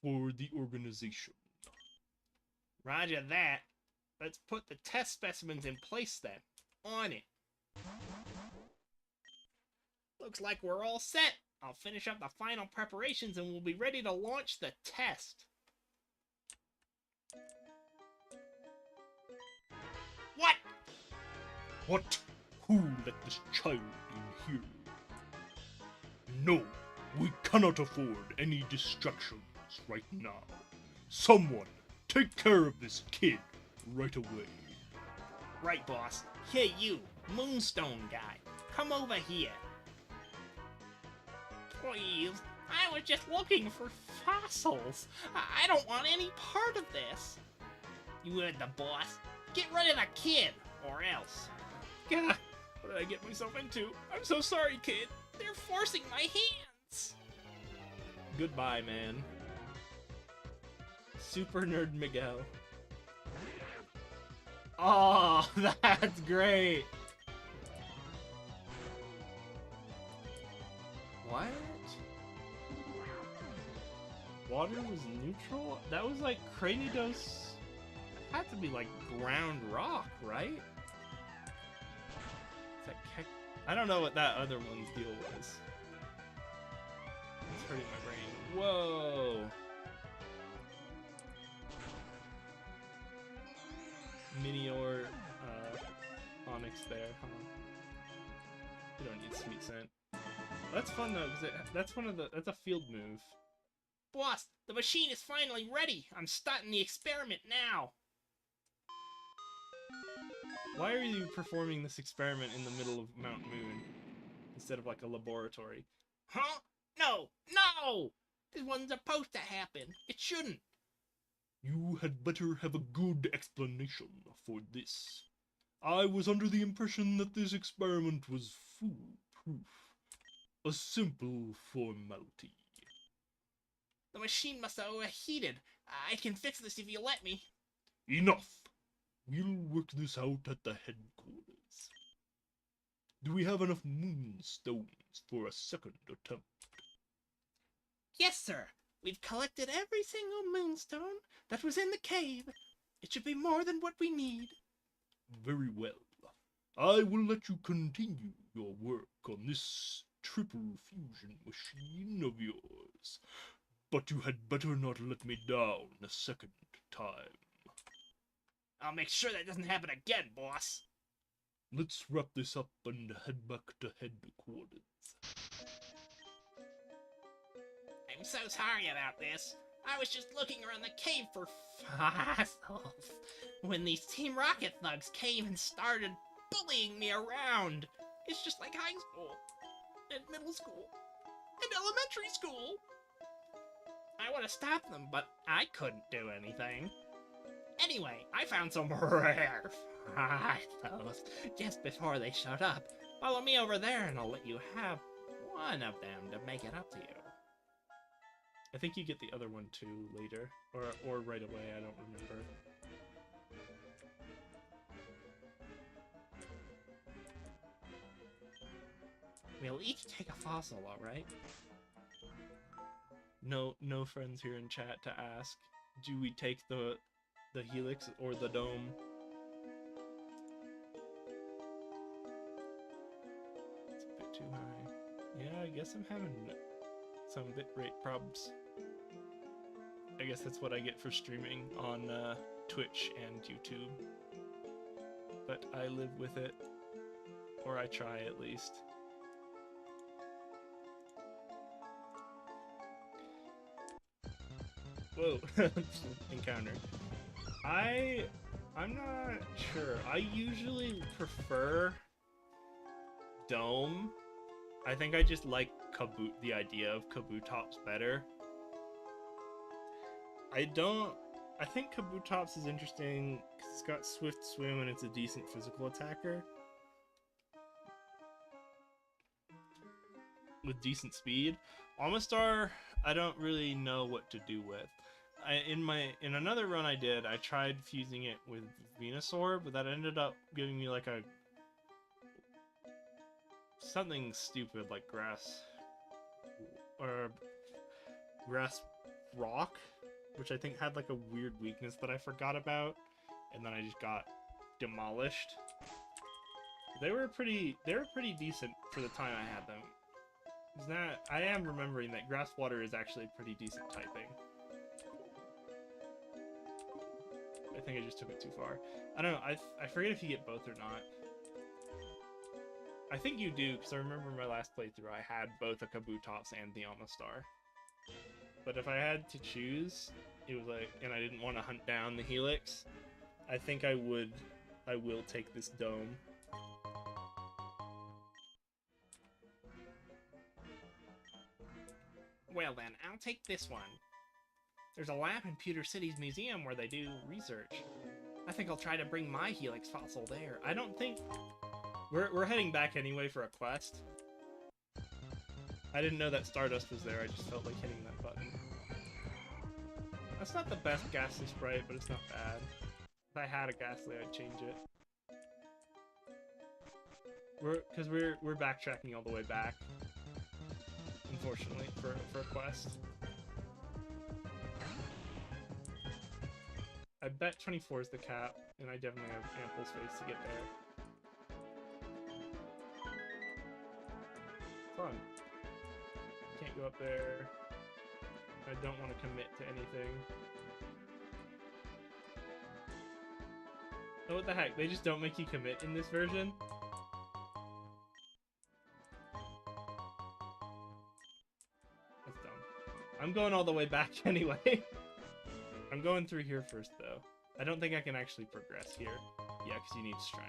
for the organization. Roger that. Let's put the test specimens in place then. On it. Looks like we're all set. I'll finish up the final preparations and we'll be ready to launch the test. What? What? Who let this child in here? No, we cannot afford any distractions right now. Someone, take care of this kid right away. Right, boss. Here you, Moonstone guy. Come over here. Please, I was just looking for fossils. I don't want any part of this. You heard the boss. Get rid of the kid, or else. Gah, what did I get myself into? I'm so sorry, kid. They're forcing my hands. Goodbye, man. Super Nerd Miguel. Oh, that's great. What? Water was neutral? That was like Cranidos. Had to be like ground rock, right? Is that I don't know what that other one's deal was. It's hurting my brain. Whoa! Minior onyx there, huh? You don't need sweet scent. That's fun though, because that's a field move. Boss, the machine is finally ready. I'm starting the experiment now. Why are you performing this experiment in the middle of Mount Moon instead of like a laboratory? Huh? No! No! This wasn't supposed to happen. It shouldn't. You had better have a good explanation for this. I was under the impression that this experiment was foolproof. A simple formality. The machine must have overheated. I can fix this if you let me. Enough! We'll work this out at the headquarters. Do we have enough moonstones for a second attempt? Yes, sir. We've collected every single moonstone that was in the cave. It should be more than what we need. Very well. I will let you continue your work on this triple fusion machine of yours. But you had better not let me down a second time. I'll make sure that doesn't happen again, boss. Let's wrap this up and head back to headquarters. I'm so sorry about this. I was just looking around the cave for fossils when these Team Rocket thugs came and started bullying me around. It's just like high school, and middle school, and elementary school. I want to stop them, but I couldn't do anything. Anyway, I found some rare fossils just before they showed up. Follow me over there and I'll let you have one of them to make it up to you. I think you get the other one too later, or right away. I don't remember. We'll each take a fossil, all right? No friends here in chat to ask. Do we take the helix or the dome? It's a bit too high. Yeah, I guess I'm having some bitrate probs. I guess that's what I get for streaming on Twitch and YouTube. But I live with it. Or I try at least. Whoa. Encounter. I'm not sure. I usually prefer dome. I think I just like the idea of Kabutops better. I think Kabutops is interesting because it's got swift swim and it's a decent physical attacker. With decent speed. Amistar, I don't really know what to do with. In another run I did, I tried fusing it with Venusaur, but that ended up giving me like something stupid like grass rock, which I think had like a weird weakness that I forgot about, and then I just got demolished. They were pretty decent for the time I had them. I am remembering that grass water is actually pretty decent typing. I think I just took it too far. I don't know. I forget if you get both or not. I think you do, because I remember my last playthrough I had both a Kabutops and the Amistar. But if I had to choose, it was like, and I didn't want to hunt down the Helix, I think I will take this dome. Well then, I'll take this one. There's a lab in Pewter City's museum where they do research. I think I'll try to bring my Helix fossil there. I don't think... We're heading back anyway for a quest. I didn't know that Stardust was there, I just felt like hitting that button. That's not the best Ghastly sprite, but it's not bad. If I had a Ghastly, I'd change it. Because we're backtracking all the way back. Unfortunately, for a quest. I bet 24 is the cap, and I definitely have ample space to get there. Fun. Can't go up there. I don't want to commit to anything. Oh, what the heck? They just don't make you commit in this version? That's dumb. I'm going all the way back anyway. I'm going through here first, though. I don't think I can actually progress here. Yeah, because you need strength.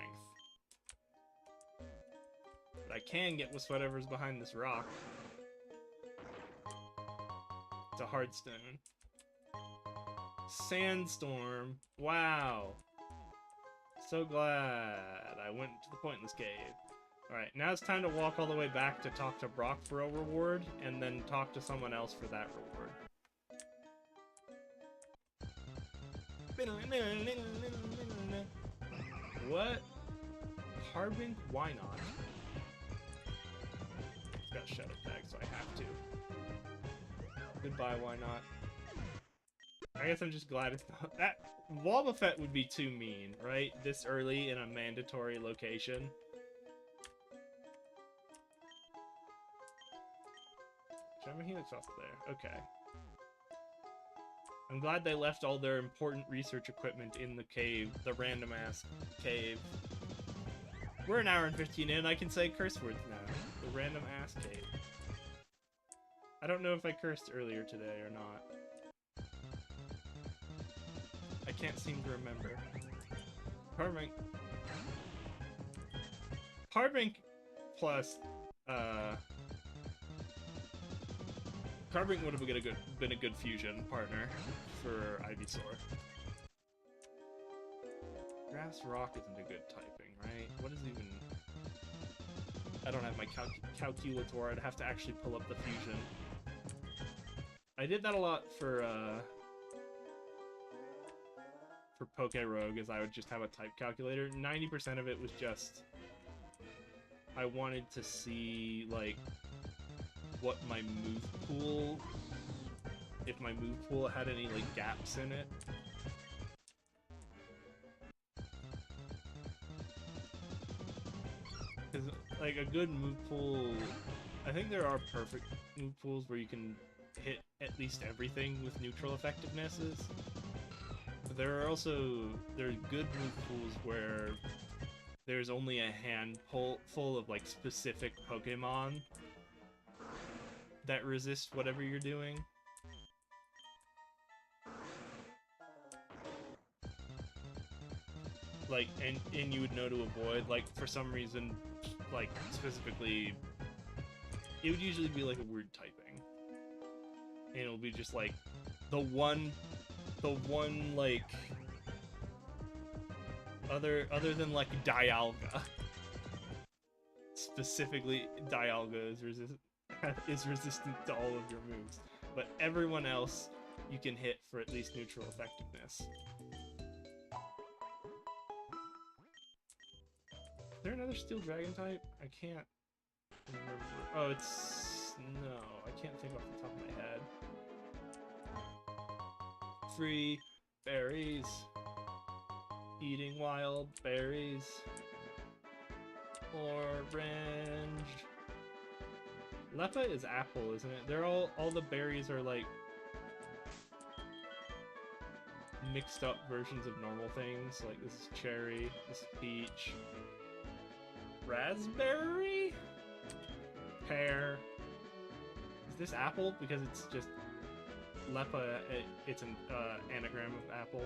But I can get with whatever's behind this rock. It's a hard stone. Sandstorm. Wow. So glad I went to the pointless cave. Alright, now it's time to walk all the way back to talk to Brock for a reward, and then talk to someone else for that reward. What? Carbink? Why not? It's got shadow tag, so I have to. Goodbye, why not? I guess I'm just glad it's not. That Wobbuffet would be too mean, right? This early in a mandatory location. Shaman Helix off there. Okay. I'm glad they left all their important research equipment in the cave, the random ass cave. We're an hour and 15 in, I can say curse words now. The random ass cave. I don't know if I cursed earlier today or not. I can't seem to remember. Carbink. Carbink plus, Carbink would have been a good fusion partner for Ivysaur. Grass Rock isn't a good typing, right? What is even... I don't have my calculator, I'd have to actually pull up the fusion. I did that a lot for Poké-Rogue, as I would just have a type calculator. 90% of it was just... I wanted to see, like, what my move pool... if my move pool had any, like, gaps in it. Because, like, a good move pool... I think there are perfect move pools where you can hit at least everything with neutral effectivenesses. But there are good move pools where there's only a handful of, like, specific Pokemon that resist whatever you're doing. Like, and you would know to avoid, like, for some reason, like, specifically, it would usually be, like, a weird typing. And it'll be just, like, the one, like, other than, like, Dialga. Specifically, Dialga is resistant to all of your moves. But everyone else, you can hit for at least neutral effectiveness. Is there another Steel Dragon type? I can't remember. Oh, it's... no, I can't think off the top of my head. Free berries. Eating wild berries. Orange. Leppa is apple, isn't it? They're all the berries are like mixed up versions of normal things. Like this is cherry, this is peach. Raspberry? Pear. Is this apple? Because it's just Leppa, it's an anagram of apple.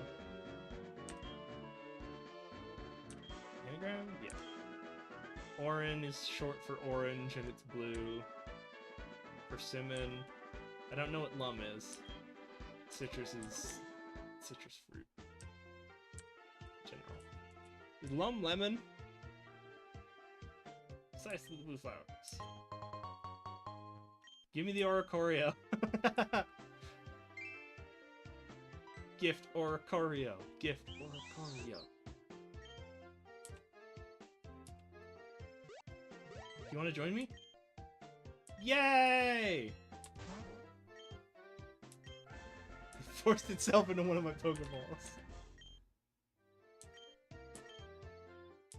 Anagram? Yeah. Orin is short for orange and it's blue. Persimmon. I don't know what lum is. Citrus is citrus fruit. General. Is lum lemon? Precisely the blue flowers. Give me the Oricorio. Gift Oricorio. Gift Oricorio. You want to join me? Yay! It forced itself into one of my Pokeballs.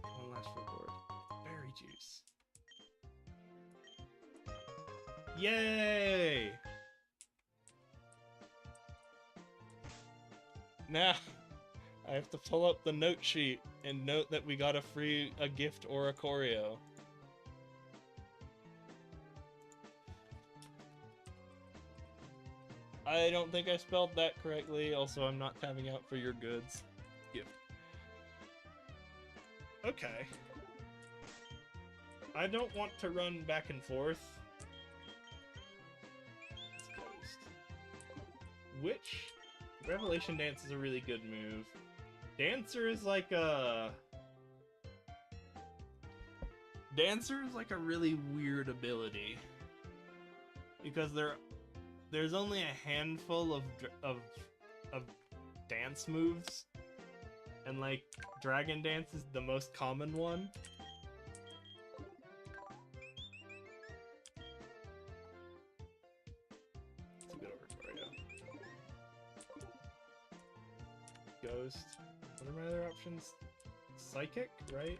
One last reward. Berry juice. Yay! Now, I have to pull up the note sheet and note that we got a gift Oricorio. I don't think I spelled that correctly. Also, I'm not tabbing out for your goods. Gift. Okay. I don't want to run back and forth. It's closed. Which Revelation Dance is a really good move. Dancer is like a really weird ability because there's only a handful of dance moves, and like Dragon Dance is the most common one. It's a good Oratorio. Ghost. What are my other options? Psychic, right?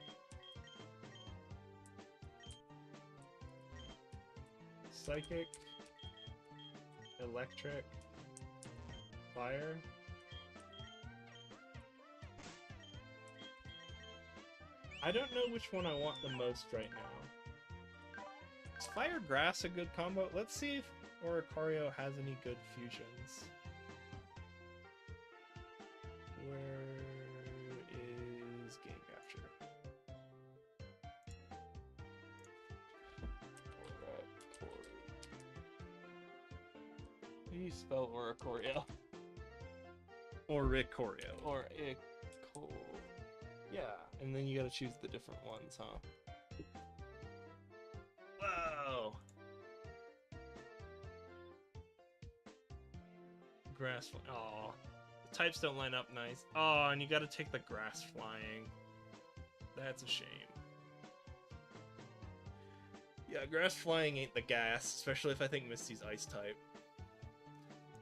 Psychic. Electric. Fire. I don't know which one I want the most right now. Is Fire Grass a good combo? Let's see if Oricorio has any good fusions. Where is Game Capture? How do you spell Oricorio? Oricorio. Orico. Yeah, and then you gotta choose the different ones, huh? Whoa! Grass. Aw. The types don't line up nice. Oh, and you gotta take the grass flying. That's a shame. Yeah, grass flying ain't the gas, especially if I think Misty's ice type.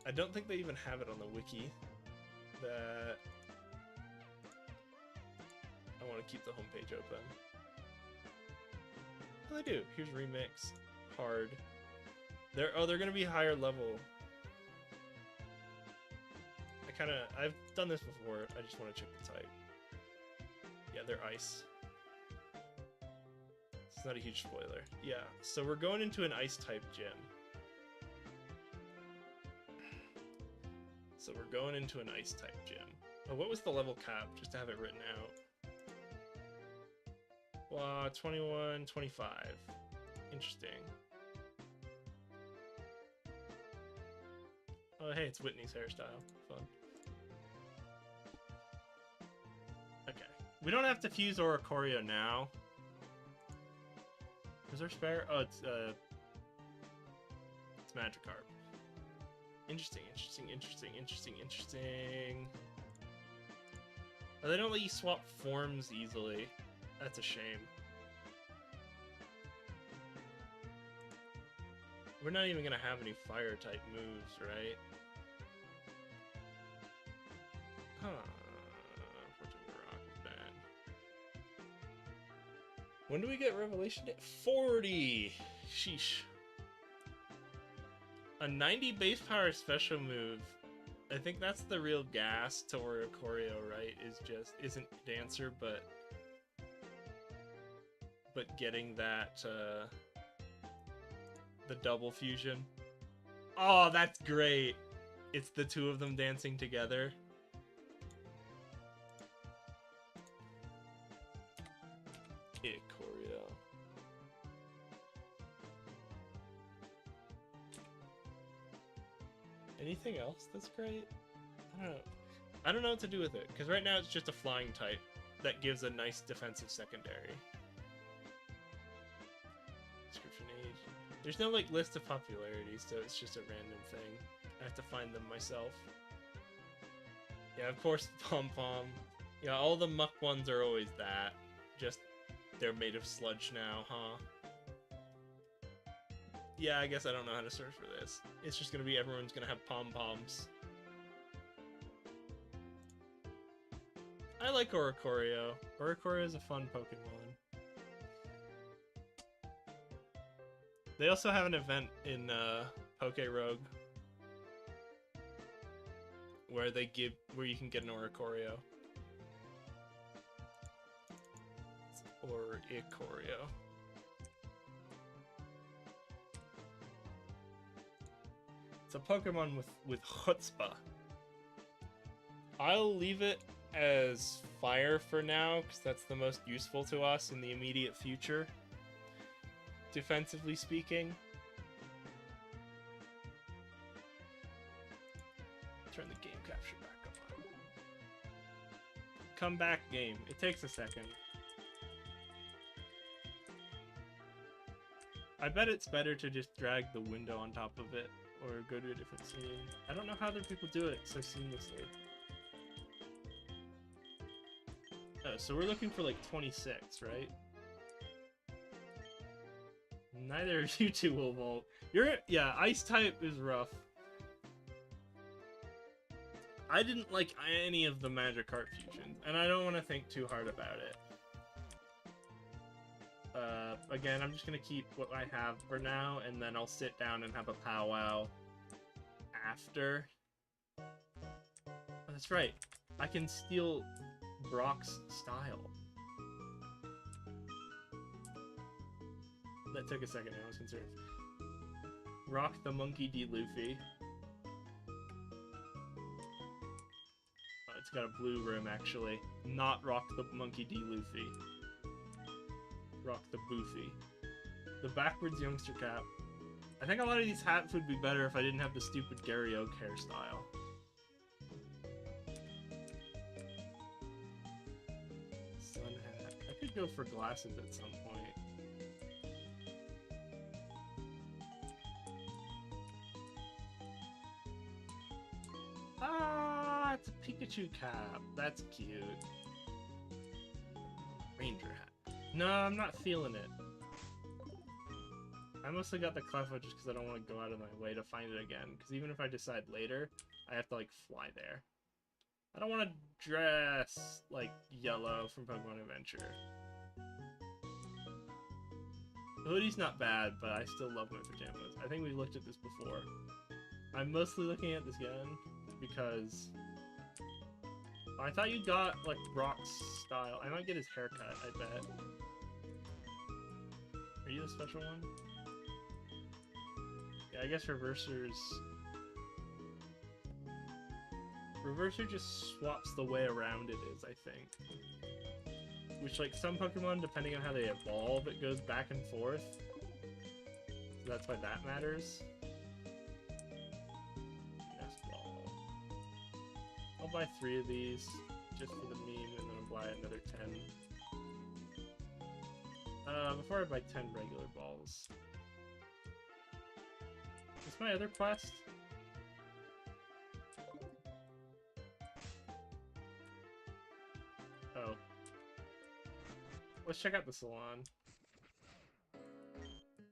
I don't think they even have it on the wiki. That I want to keep the homepage open. Oh, they do. Here's remix, hard. They're gonna be higher level. I've done this before. I just want to check the type. Yeah, they're ice. It's not a huge spoiler. Yeah, so we're going into an ice type gym. So we're going into an ice type gym. Oh, what was the level cap? Just to have it written out. 21, 25. Interesting. Oh, hey, it's Whitney's hairstyle. Fun. Okay. We don't have to fuse Oricorio now. Is there spare? Oh, it's Magikarp. Interesting. Oh, they don't let you swap forms easily. That's a shame. We're not even gonna have any fire type moves, right? Huh. Unfortunately, Rock is bad. When do we get Revelation Day? 40! Sheesh. A 90 base power special move. I think that's the real gas to Oricorio, right? Isn't Dancer, but getting that the double fusion. Oh, that's great. It's the two of them dancing together. Oricorio. Anything else that's great? I don't know. I don't know what to do with it, because right now it's just a flying type that gives a nice defensive secondary. Description age. There's no like list of popularities, so it's just a random thing. I have to find them myself. Yeah, of course, Pom Pom. Yeah, all the muck ones are always that. Just they're made of sludge now, huh? Yeah, I guess I don't know how to search for this. It's just gonna be everyone's gonna have pom-poms. I like Oricorio. Oricorio is a fun Pokemon. They also have an event in Poke Rogue where you can get an Oricorio. or Ikorio. It's a Pokemon with chutzpah. I'll leave it as fire for now, because that's the most useful to us in the immediate future, defensively speaking. Turn the game capture back on. Come back, game. It takes a second. I bet it's better to just drag the window on top of it, or go to a different scene. I don't know how other people do it so seamlessly. Oh, so we're looking for like 26, right? Neither of you two will volt. Yeah, ice type is rough. I didn't like any of the Magikarp fusions, and I don't want to think too hard about it. Again, I'm just gonna keep what I have for now, and then I'll sit down and have a powwow after. Oh, that's right. I can steal Brock's style. That took a second, I was concerned. Rock the Monkey D. Luffy. Oh, it's got a blue rim, actually. Not Rock the Monkey D. Luffy. Rock the Boofy. The backwards youngster cap. I think a lot of these hats would be better if I didn't have the stupid Gary Oak hairstyle. Sun hat. I could go for glasses at some point. Ah, it's a Pikachu cap. That's cute. Ranger hat. No, I'm not feeling it. I mostly got the Cleffa just because I don't want to go out of my way to find it again. Because even if I decide later, I have to, like, fly there. I don't want to dress like Yellow from Pokemon Adventure. The hoodie's not bad, but I still love my pajamas. I think we looked at this before. I'm mostly looking at this again because I thought you got, like, Brock's style. I might get his haircut, I bet. Are you the special one? Yeah, I guess Reverser's... Reverser just swaps the way around it is, I think. Which, like, some Pokemon, depending on how they evolve, it goes back and forth. So that's why that matters. Nest Ball. I'll buy 3 of these, just for the meme, and then I'll buy another 10. Before I buy 10 regular balls. What's my other quest? Oh. Let's check out the salon.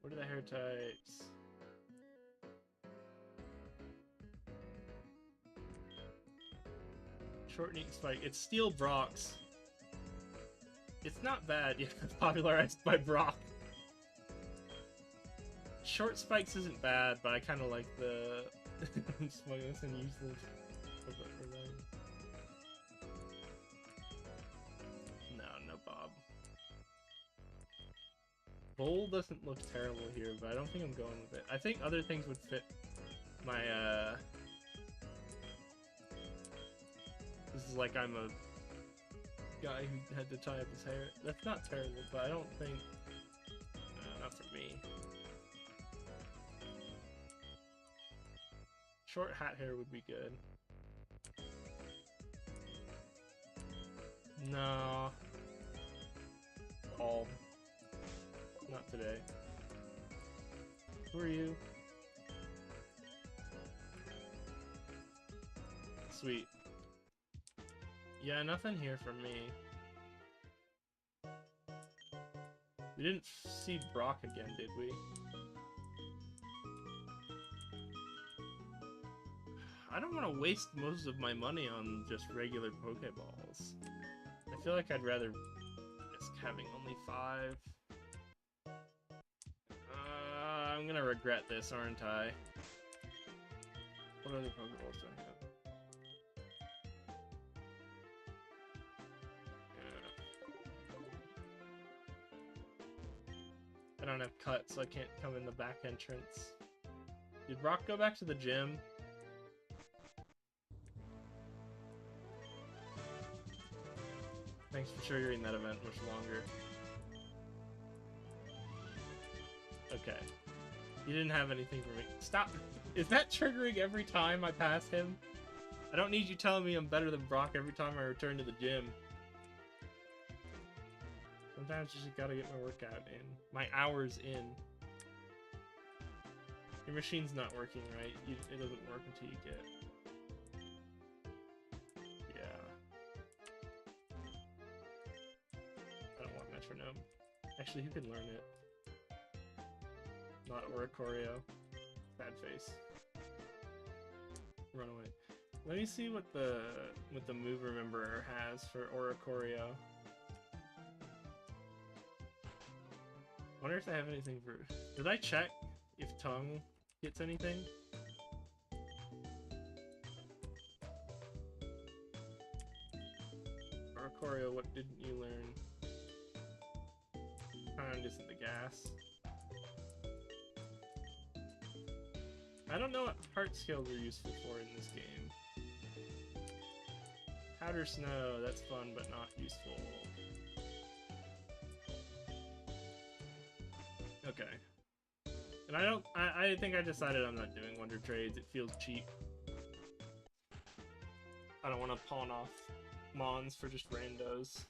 What are the hair types? Short, neat, spike. It's Steel Brock's. It's not bad. Yeah, it's popularized by Brock. Short spikes isn't bad, but I kind of like the smugness and useless. No, Bob. Bowl doesn't look terrible here, but I don't think I'm going with it. I think other things would fit my, This is like I'm a guy who had to tie up his hair. That's not terrible, but I don't think... not for me. Short hat hair would be good. No. Bald. Not today. Who are you? Sweet. Yeah, nothing here for me. We didn't see Brock again, did we? I don't want to waste most of my money on just regular Pokeballs. I feel like I'd rather risk having only 5. I'm gonna regret this, aren't I? What other Pokeballs do I have? don't have cut, so I can't come in the back entrance. Did Brock go back to the gym? Thanks for triggering that event much longer. Okay. You didn't have anything for me. Stop! Is that triggering every time I pass him? I don't need you telling me I'm better than Brock every time I return to the gym. Sometimes you just gotta get my workout in. My hours in. Your machine's not working right. It doesn't work until you get... Yeah. I don't want metronome. Actually, who can learn it? Not Oricorio. Bad face. Run away. Let me see what the move rememberer has for Oricorio. Wonder if they have anything for... Did I check if tongue gets anything? Oricorio, what didn't you learn? Pound isn't the gas. I don't know what heart skills are useful for in this game. Powder snow, that's fun but not useful. Okay. And I think I decided I'm not doing Wonder Trades. It feels cheap. I don't want to pawn off Mons for just randos.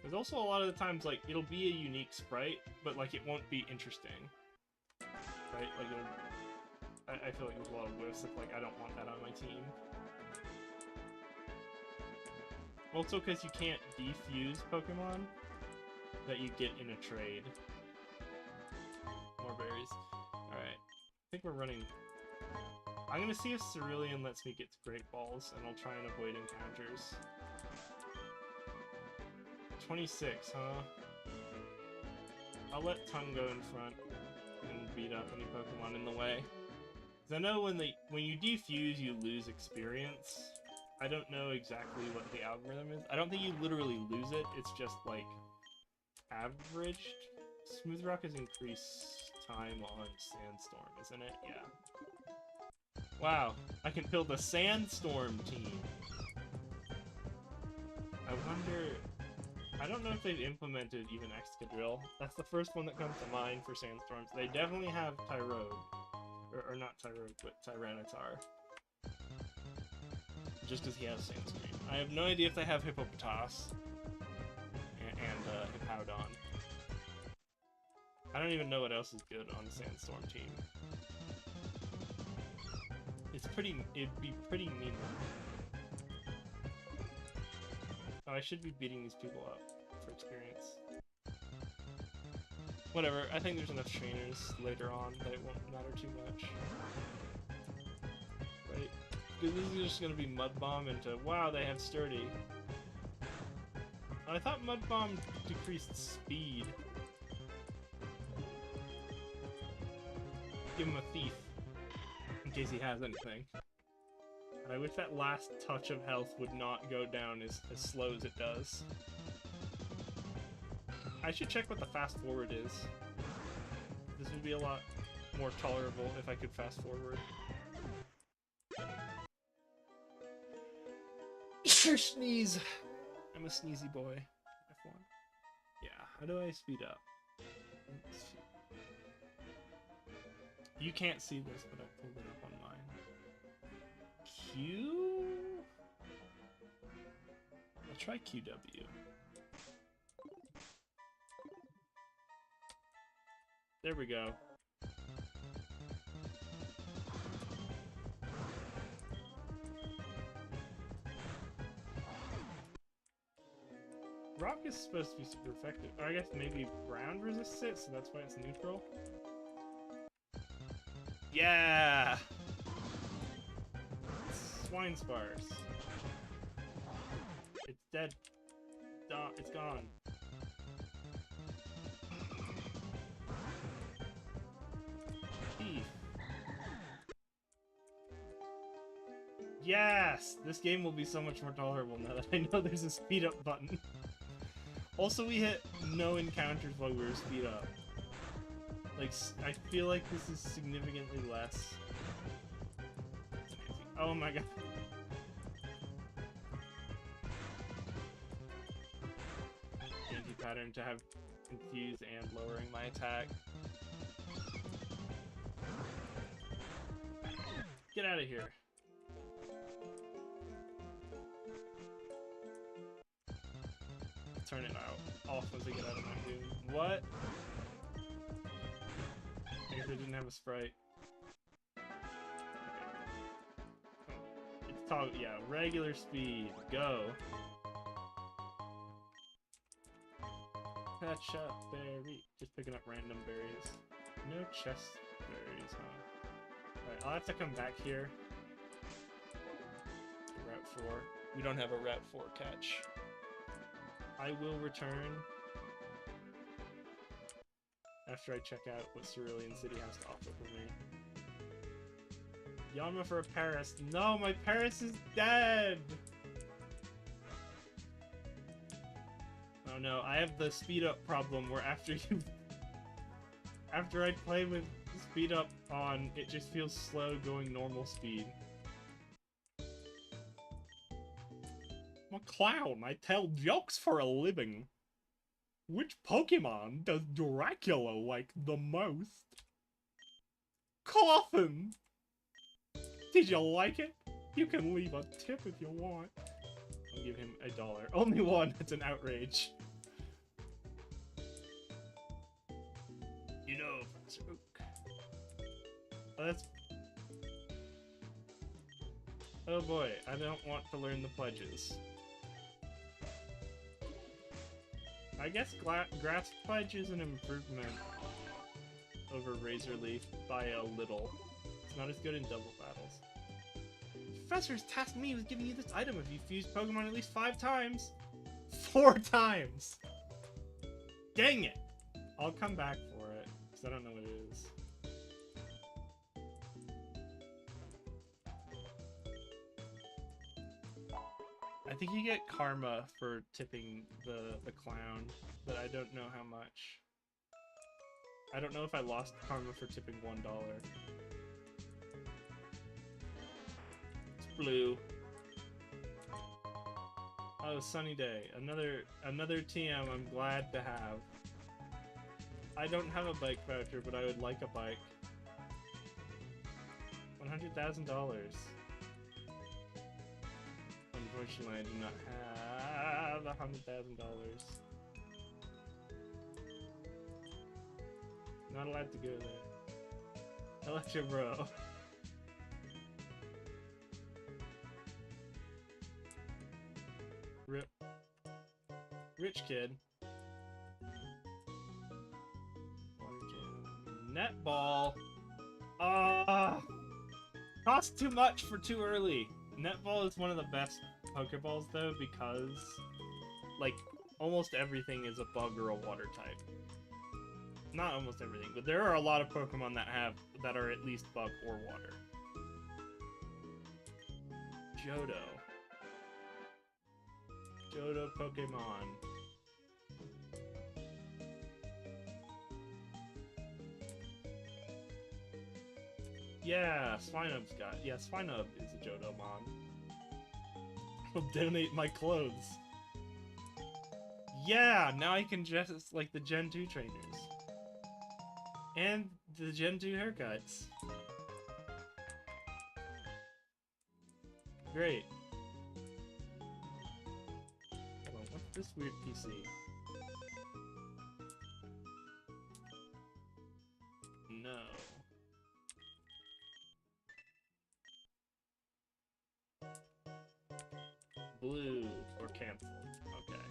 There's also a lot of the times, like, it'll be a unique sprite, but, like, it won't be interesting. Right? Like, I feel like there's a lot of whiffs of, like, I don't want that on my team. Also, because you can't defuse Pokemon that you get in a trade. More berries. Alright. I think we're running... I'm gonna see if Cerulean lets me get to Great Balls, and I'll try and avoid encounters. 26, huh? I'll let Tongue go in front and beat up any Pokemon in the way. Because I know when you defuse, you lose experience. I don't know exactly what the algorithm is. I don't think you literally lose it, it's just, like, averaged. Smooth Rock has increased time on Sandstorm, isn't it? Yeah. Wow, I can build a Sandstorm team! I wonder... I don't know if they've implemented even Excadrill. That's the first one that comes to mind for Sandstorms. They definitely have Tyrogue. Or not Tyrogue, but Tyranitar. Just because he has Sandscream. I have no idea if they have Hippopotas. And Hippowdon. I don't even know what else is good on the Sandstorm team. It'd be pretty mean. Oh, I should be beating these people up for experience. Whatever, I think there's enough trainers later on that it won't matter too much. Right? Because this is just gonna be Mud Bomb into, wow, they have Sturdy. I thought Mud Bomb decreased speed. Give him a Thief, in case he has anything. And I wish that last touch of health would not go down as slow as it does. I should check what the fast forward is. This would be a lot more tolerable if I could fast forward. Sure, sneeze! I'm a sneezy boy. F1. Yeah, how do I speed up? Let's see. You can't see this, but I pulled it up on mine. Q? I'll try QW. There we go. Rock is supposed to be super effective. Or I guess maybe ground resists it, so that's why it's neutral. Yeah! Swine Sparse. It's dead. It's gone. Thief. Yes! This game will be so much more tolerable now that I know there's a speed up button. Also, we hit no encounters while we were speed up. Like, I feel like this is significantly less. Oh my god. Anti-pattern to have confuse and lowering my attack. Get out of here. Turn it out. Off once I get out of my mood. What? I guess I didn't have a sprite. It's called, yeah, regular speed. Go. Catch up, berry. Just picking up random berries. No chest berries, huh? Alright, I'll have to come back here. Route 4. We don't have a Route 4 catch. I will return after I check out what Cerulean City has to offer for me. Yama for a Paris. No, my Paris is dead! Oh no, I have the speed up problem where after I play with speed up on, it just feels slow going normal speed. I'm a clown, I tell jokes for a living. Which Pokemon does Dracula like the most? Coffin! Did you like it? You can leave a tip if you want. I'll give him $1. Only one, it's an outrage. You know, oh, that's... Oh boy, I don't want to learn the pledges. I guess Grass Pledge is an improvement over Razor Leaf by a little. It's not as good in double battles. Professor's tasked me with giving you this item if you fuse Pokemon at least 5 times. 4 times! Dang it! I'll come back for it, because I don't know what it is. I think you get karma for tipping the clown, but I don't know how much. I don't know if I lost karma for tipping $1. It's blue. Oh, sunny day. Another TM I'm glad to have. I don't have a bike voucher, but I would like a bike. $100,000. Unfortunately, I do not have $100,000. Not allowed to go there. Electro Bro. Rip. Rich kid. Netball. Ah, cost too much for too early. Netball is one of the best Pokeballs though, because like almost everything is a bug or a water type. Not almost everything, but there are a lot of Pokemon that are at least bug or water. Johto. Johto Pokemon. Yeah, Swinub's got... Yeah, Swinub is a Johtomon. I'll donate my clothes. Yeah, now I can dress like the Gen 2 trainers. And the Gen 2 haircuts. Great. Hold on, what's this weird PC? No. Blue or cancel. Okay.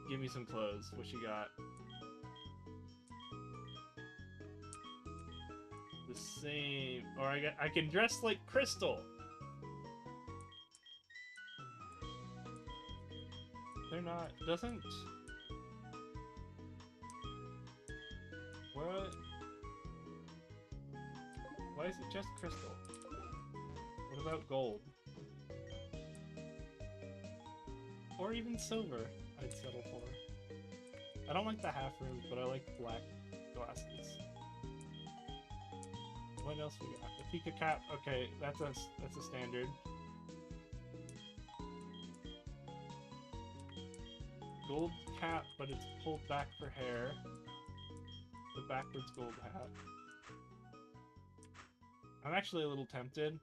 Give me some clothes. What you got? The same. Or I can dress like Crystal. They're not. Doesn't. What? Why is it just Crystal? What about gold? Or even silver, I'd settle for. I don't like the half rooms, but I like black glasses. What else we got? The Pika cap. Okay, that's a standard. Gold cap, but it's pulled back for hair. The backwards gold hat. I'm actually a little tempted.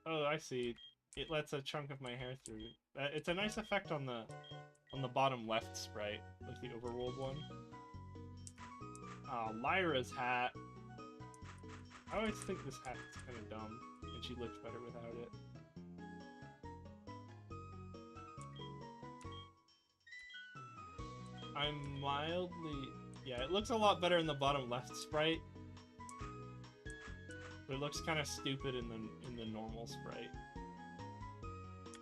Oh, I see. It lets a chunk of my hair through. It's a nice effect on the bottom left sprite, like the overworld one. Oh, Lyra's hat. I always think this hat's kind of dumb, and she looks better without it. I'm mildly... Yeah, it looks a lot better in the bottom left sprite. But it looks kind of stupid in the normal sprite.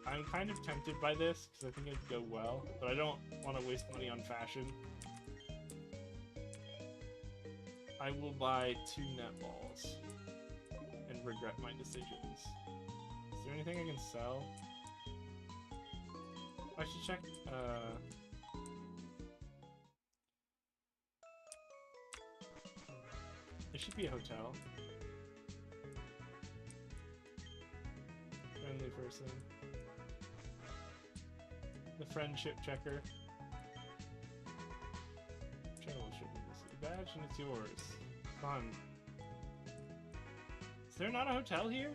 I'm kind of tempted by this, because I think it'd go well, but I don't want to waste money on fashion. I will buy 2 netballs and regret my decisions. Is there anything I can sell? I should check, there should be a hotel. Friendly person. The friendship checker. Channel shipping this badge and it's yours. Fun. Is there not a hotel here?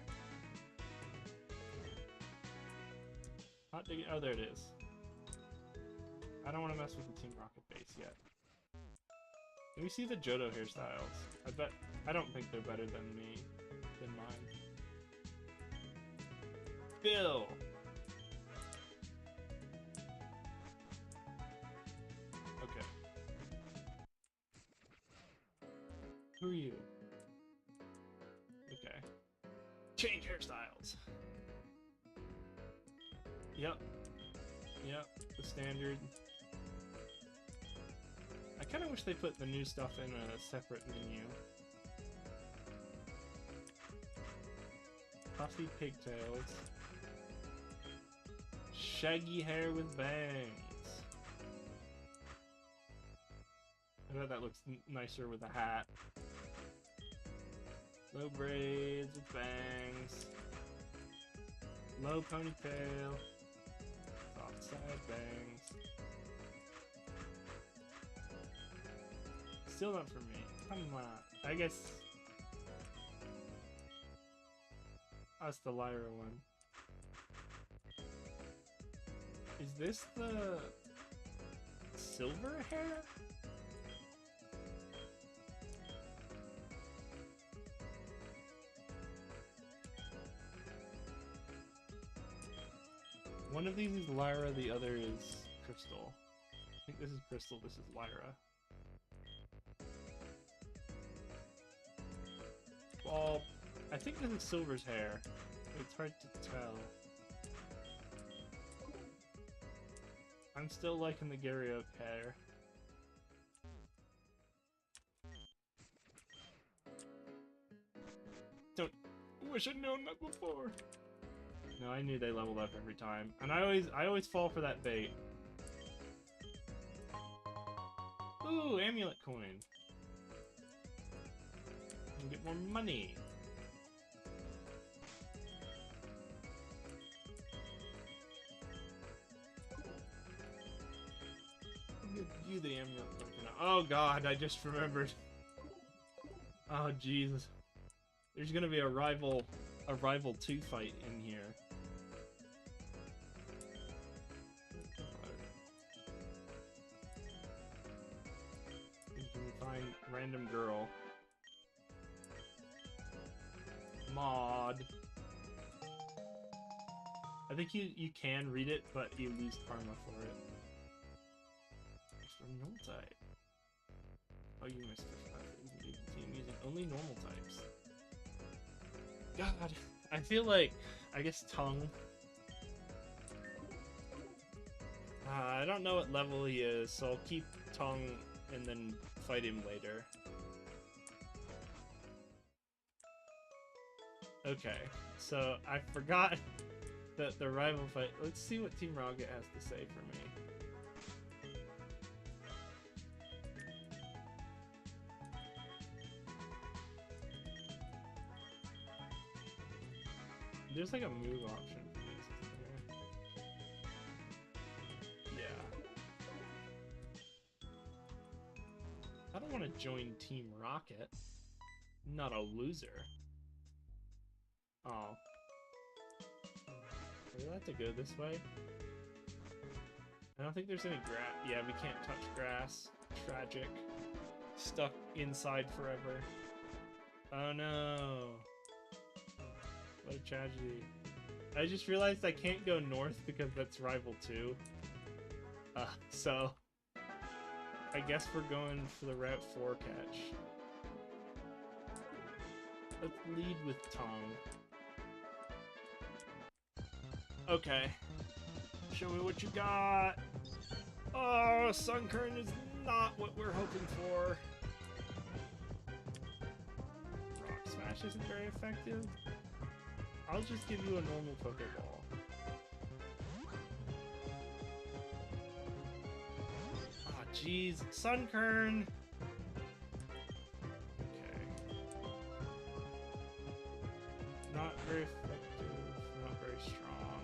Hot dig. Oh, there it is. I don't want to mess with the Team Rocket base yet. Let me see the Johto hairstyles. I don't think they're better than mine. Bill! Okay. Who are you? Okay. Change hairstyles! Yep. Yep, the standard. I kind of wish they put the new stuff in a separate menu. Puffy pigtails. Shaggy hair with bangs. I bet that looks nicer with a hat. Low braids with bangs. Low ponytail. Soft side bangs. Still not for me. Come on. I guess that's the Lyra one. Is this the silver hair? One of these is Lyra, the other is Crystal. I think this is Crystal, this is Lyra. Well, I think this is Silver's hair. It's hard to tell. I'm still liking the Gyarados hair. Don't wish I'd known that before. No, I knew they leveled up every time, and I always fall for that bait. Ooh, amulet coin. And get more money. You the amulet coin. Oh god, I just remembered. Oh Jesus. There's gonna be a rival 2 fight in here. You can find random girl. Mod. I think you can read it, but you lose karma for it. Extra null type. Oh, you missed the team using only normal types. God, I feel like, I guess Tongue. I don't know what level he is, so I'll keep Tongue and then fight him later. Okay, so I forgot that the rival fight. Let's see what Team Rocket has to say for me. There's like a move option for this, isn't there? Yeah. I don't want to join Team Rocket. I'm not a loser. Oh. Do we have to go this way? I don't think there's any grass. Yeah, we can't touch grass. Tragic. Stuck inside forever. Oh no. What a tragedy. I just realized I can't go north because that's Rival 2. So I guess we're going for the Route 4 catch. Let's lead with Tong. Okay. Show me what you got. Oh, Sunkern is not what we're hoping for. Rock Smash isn't very effective. I'll just give you a normal Pokeball. Ah, jeez. Sunkern! Okay. Not very effective, not very strong.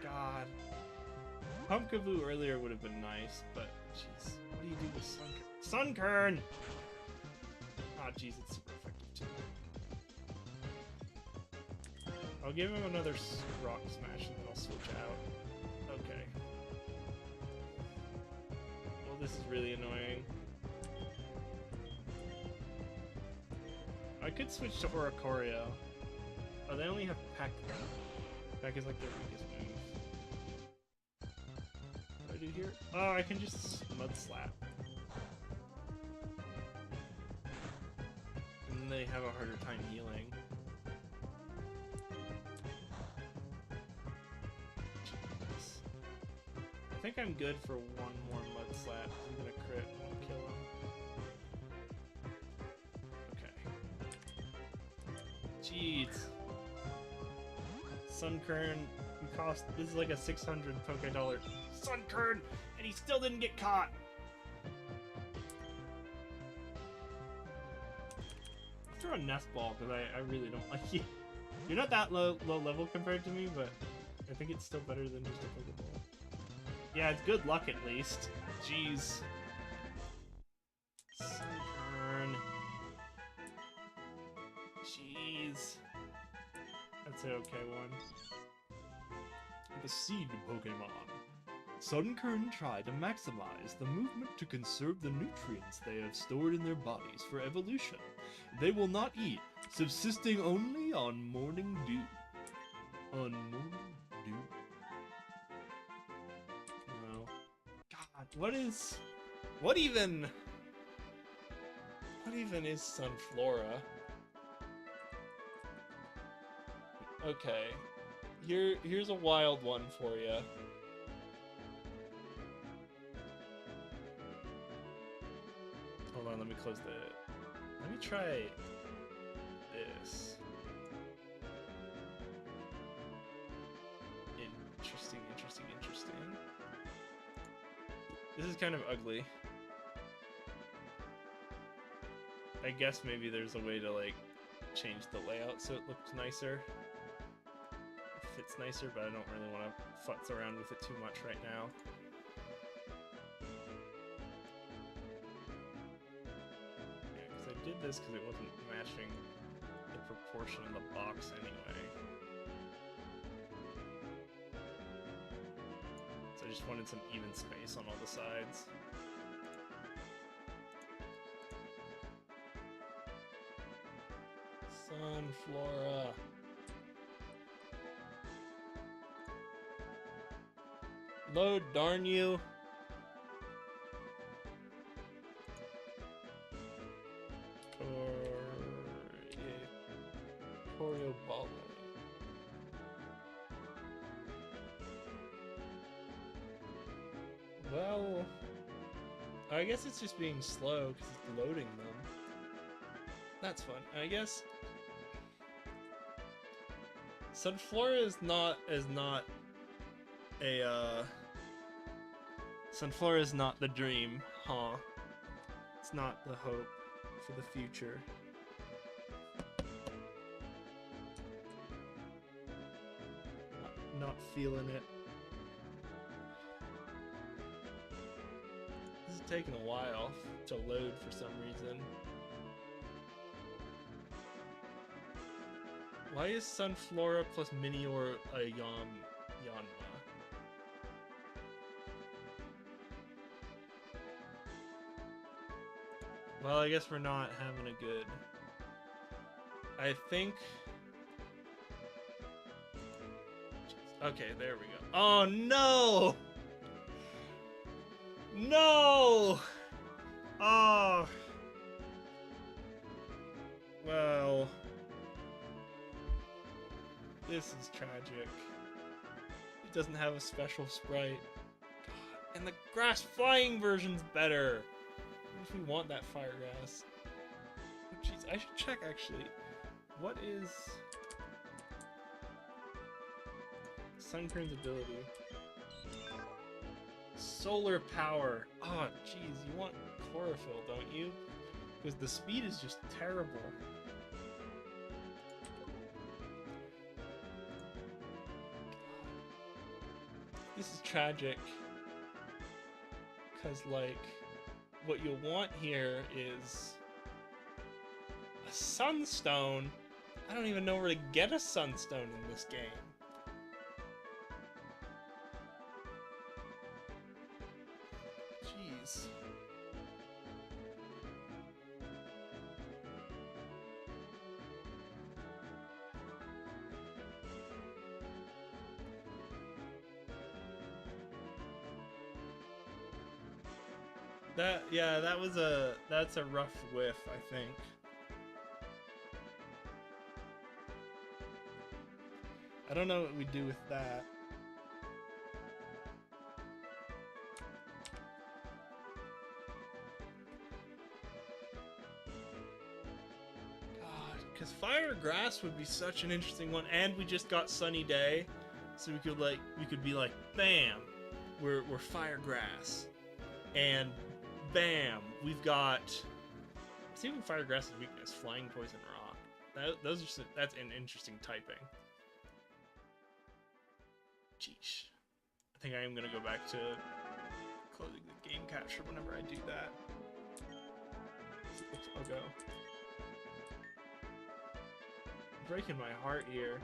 God. Pumpkaboo earlier would have been nice, but jeez. What do you do with Sunkern? Sunkern! Ah, jeez, it's super effective too. I'll give him another Rock Smash and then I'll switch out. Okay. Well, this is really annoying. I could switch to Oricorio. Oh, they only have Peck. Peck is like their weakest move. What do I do here? Oh, I can just Mud Slap. And they have a harder time healing. Jeez. I think I'm good for one more Mud Slap. I'm gonna crit and I'll kill him. Okay. Jeez. Sunkern, cost. This is like a 600 $. Sunkern! And he still didn't get caught! Throw a Nest Ball, because I really don't like you. You're not that low level compared to me, but I think it's still better than just a Pokeball. Yeah, it's good luck at least. Jeez. Sunkern. Jeez. That's an okay one. The Seed Pokemon. Sunkern try to maximize the movement to conserve the nutrients they have stored in their bodies for evolution. They will not eat, subsisting only on morning dew. On morning dew. No. God, what even is Sunflora? Okay. Here's a wild one for you. Hold on, let me close the... Let me try this. Interesting. This is kind of ugly. I guess maybe there's a way to, like, change the layout so it looks nicer. It's nicer, but I don't really want to futz around with it too much right now. Yeah, because I did this because it wasn't matching the proportion in the box anyway. So I just wanted some even space on all the sides. Sunflora. Load, darn you. Oreo ball. Well, I guess it's just being slow because it's loading them. That's fun. I guess Sunflora is not a Sunflora is not the dream, huh? It's not the hope for the future. not feeling it. This is taking a while to load for some reason. Why is Sunflora plus Minior a Yanma? Well, I guess we're not having a good... I think... Okay, there we go. Oh, no! No! Oh! Well... This is tragic. It doesn't have a special sprite. God, and the grass flying version's better. What if we want that fire grass? Oh, jeez, I should check actually. What is Sunkern's ability? Solar power. Oh, jeez, you want chlorophyll, don't you? Because the speed is just terrible. This is tragic. Because, like, what you'll want here is a sunstone. I don't even know where to get a sunstone in this game. Jeez. That's a rough whiff, I think. I don't know what we do with that. God, because fire grass would be such an interesting one, and we just got sunny day, so we could be like, bam, we're fire grass, and bam, we've got. See even fire grass's weakness, flying poison rock. That's an interesting typing. Jeez. I think I am gonna go back to closing the game capture whenever I do that. I'll go. Breaking my heart here.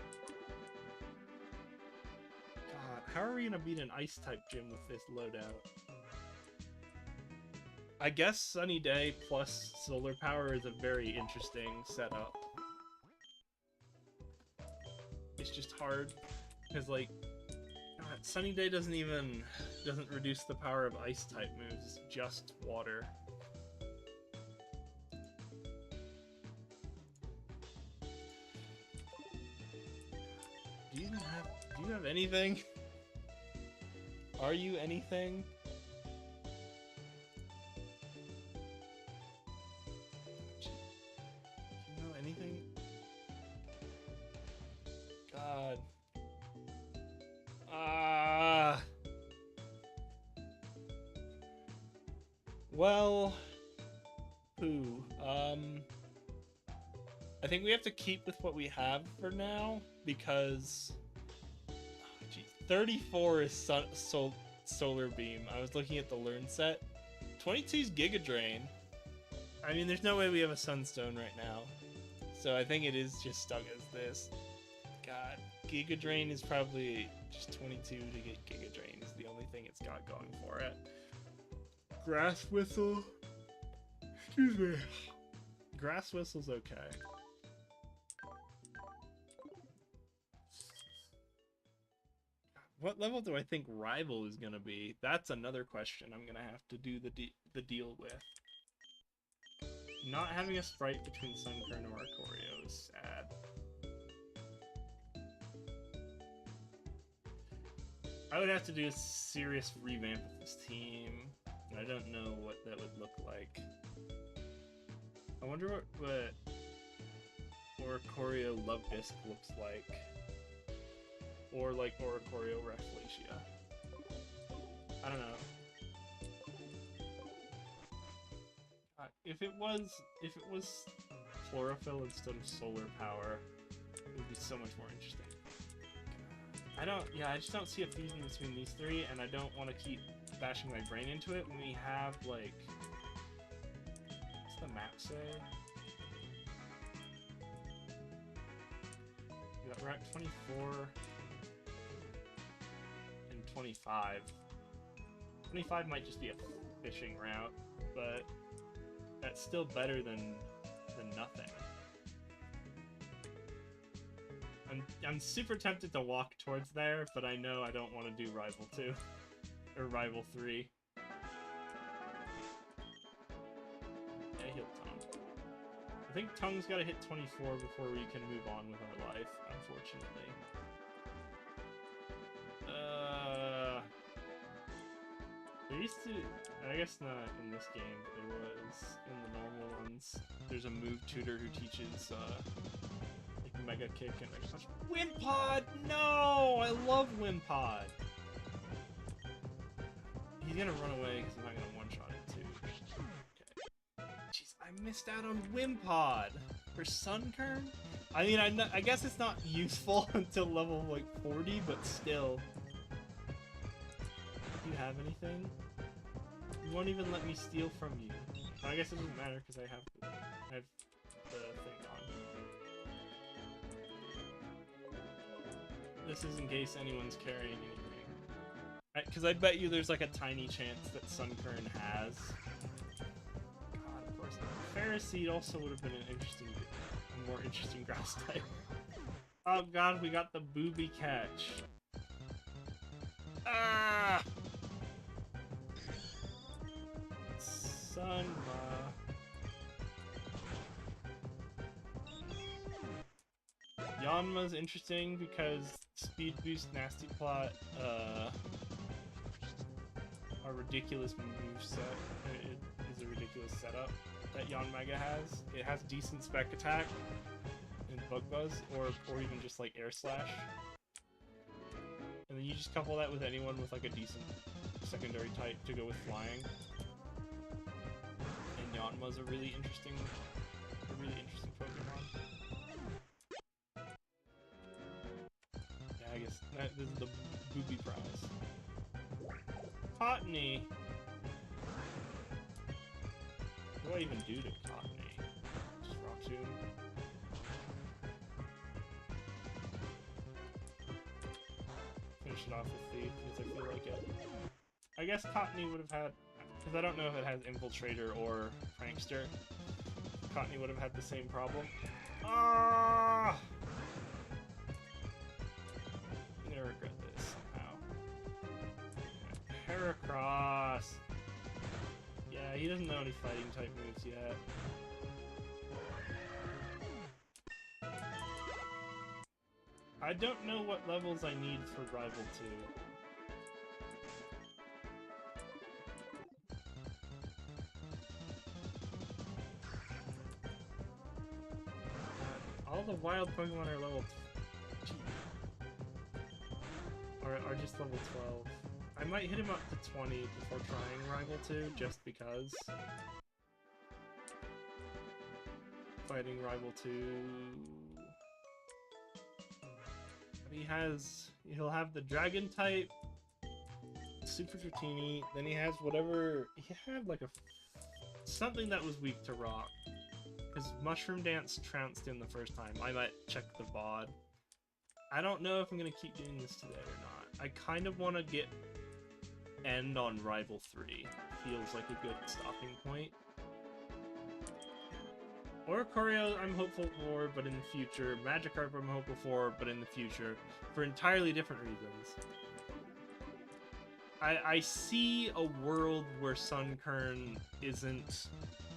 God, how are we gonna beat an ice type gym with this loadout? I guess Sunny Day plus solar power is a very interesting setup. It's just hard because, like, God, Sunny Day doesn't reduce the power of ice type moves, just water. Do you have anything? Are you anything? Do you know anything? God. Well, I think we have to keep with what we have for now, because 34 is solar beam. I was looking at the learn set. 22 is Giga Drain. I mean, there's no way we have a Sunstone right now, so I think it is just stuck as this. God, Giga Drain is probably just 22 to get Giga Drain is the only thing it's got going for it. Grass Whistle. Excuse me. Grass Whistle's okay. What level do I think Rival is gonna be? That's another question I'm gonna have to do the deal with. Not having a sprite between Sunkern or Arcorio is sad. I would have to do a serious revamp of this team. I don't know what that would look like. I wonder what Oricorio Love Disc looks like. Or like Oricorio Rafflesia. I don't know. If it was chlorophyll instead of solar power, it would be so much more interesting. I just don't see a fusion between these three, and I don't want to keep bashing my brain into it when we have, like... What's the map say? Yeah, we're at 24 and 25. 25 might just be a fishing route, but that's still better than nothing. I'm super tempted to walk towards there, but I know I don't want to do Rival 2 or Rival 3. Yeah, he'll Tongue. I think Tongue's got to hit 24 before we can move on with our life, unfortunately. There used to, I guess not in this game, but there was in the normal ones. There's a move tutor who teaches like Mega Kick and Mega Punch. Wimpod! No! I love Wimpod! He's gonna run away because I'm not gonna one-shot it too. Okay. Jeez, I missed out on Wimpod! For Sunkern? I mean, I guess it's not useful until level like 40, but still. Do you have anything? You won't even let me steal from you. I guess it doesn't matter because I have the thing on. This is in case anyone's carrying anything. Because I bet you there's like a tiny chance that Sunkern has. God, of course. Pharisee also would have been a more interesting grass type. Oh god, we got the booby catch. Ah! Sunma. Yanma's interesting because speed boost, nasty plot, a ridiculous moveset. It is a ridiculous setup that Yanmaga has. It has decent spec attack and bug buzz, or even just like air slash. And then you just couple that with anyone with like a decent secondary type to go with flying. And Yanma's a really interesting Pokemon. Yeah, I guess this is the booby prize. Cottony! What do I even do to Cottony? Just Rock Tomb? Finish it off with Thief, because I feel like it. I guess Cottony would have had... Because I don't know if it has Infiltrator or Prankster. Cottony would have had the same problem. Ah! I'm gonna regret this somehow. Heracross! Yeah, he doesn't know any fighting type moves yet. I don't know what levels I need for Rival 2. All the wild Pokemon are level 2. Are just level 12. I might hit him up to 20 before trying Rival 2, just because. Fighting Rival 2... He'll have the Dragon type, Super Dratini, then he has whatever... He had like something that was weak to Rock. Because Mushroom Dance trounced him the first time. I might check the VOD. I don't know if I'm going to keep doing this today or not. I kind of want to end on Rival 3. Feels like a good stopping point. Oricorio I'm hopeful for, but in the future. Magikarp I'm hopeful for, but in the future. For entirely different reasons. I see a world where Sunkern isn't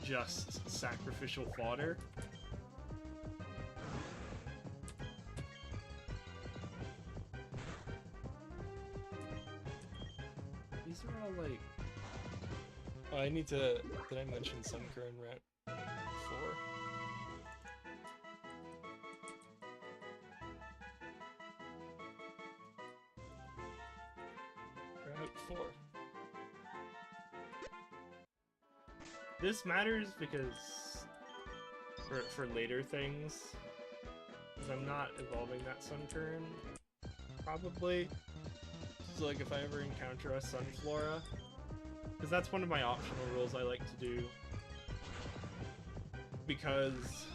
just sacrificial fodder. These are all like... Oh, I need to... Did I mention Sunkern Route 4? Route 4. This matters because... For later things. Because I'm not evolving that Sunkern. probably. So like if I ever encounter a Sunflora, because that's one of my optional rules I like to do. Because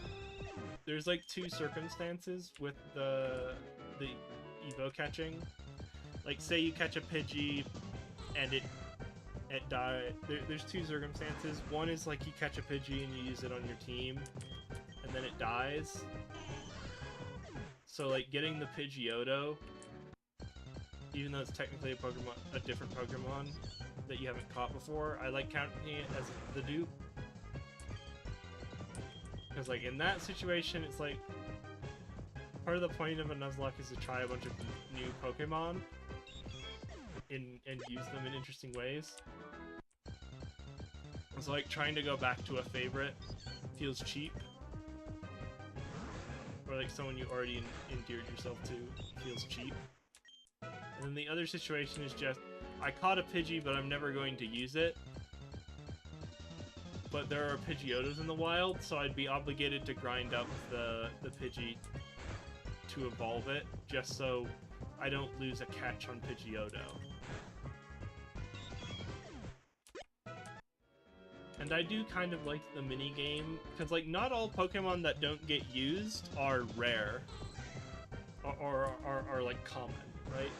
there's like two circumstances with the Evo catching. Like say you catch a Pidgey and it die. There's two circumstances. One is like you catch a Pidgey and you use it on your team, and then it dies. So like getting the Pidgeotto, even though it's technically a different Pokemon that you haven't caught before, I like counting it as the dupe. Because like in that situation, it's like part of the point of a Nuzlocke is to try a bunch of new Pokemon and use them in interesting ways. It's like trying to go back to a favorite feels cheap. Or like someone you already endeared yourself to feels cheap. And then the other situation is just, I caught a Pidgey but I'm never going to use it. But there are Pidgeottos in the wild, so I'd be obligated to grind up the Pidgey to evolve it, just so I don't lose a catch on Pidgeotto. And I do kind of like the mini-game, because like not all Pokemon that don't get used are rare. Or are like common, right?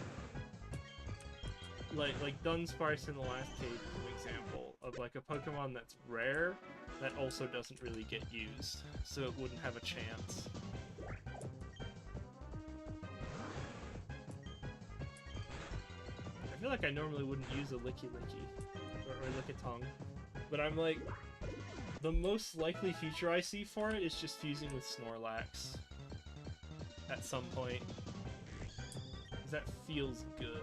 Like Dunsparce in the last cave is an example of like a Pokemon that's rare that also doesn't really get used, so it wouldn't have a chance. I feel like I normally wouldn't use a Licky or Lickitung, but I'm like, the most likely future I see for it is just fusing with Snorlax at some point, because that feels good.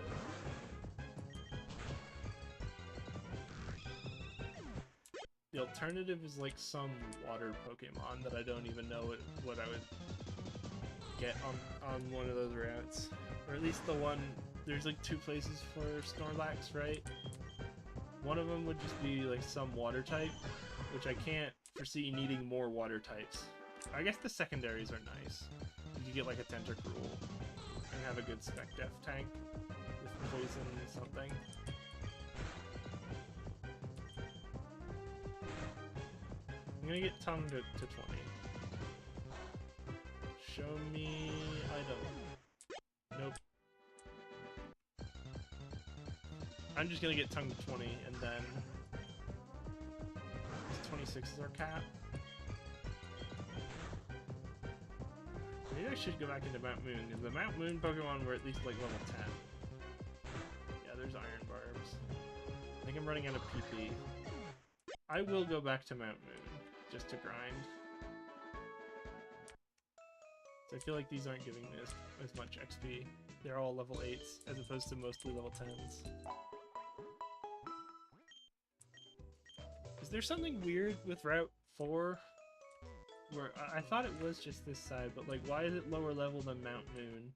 The alternative is like some water Pokemon that I don't even know what I would get on one of those routes. Or at least the one, there's like two places for Snorlax, right? One of them would just be like some water type, which I can't foresee needing more water types. I guess the secondaries are nice. You could get like a Tentacruel and have a good Spec Def tank with poison or something. I'm gonna get Tongue to 20. Show me item. Nope. I'm just gonna get Tongue to 20 and then 26 is our cap. Maybe I should go back into Mount Moon, because the Mount Moon Pokemon were at least like level 10. Yeah, there's Iron Barbs. I think I'm running out of PP. I will go back to Mount Moon, just to grind. So I feel like these aren't giving me as much XP. They're all level 8s, as opposed to mostly level 10s. Is there something weird with Route 4? Where I thought it was just this side, but like, why is it lower level than Mount Moon?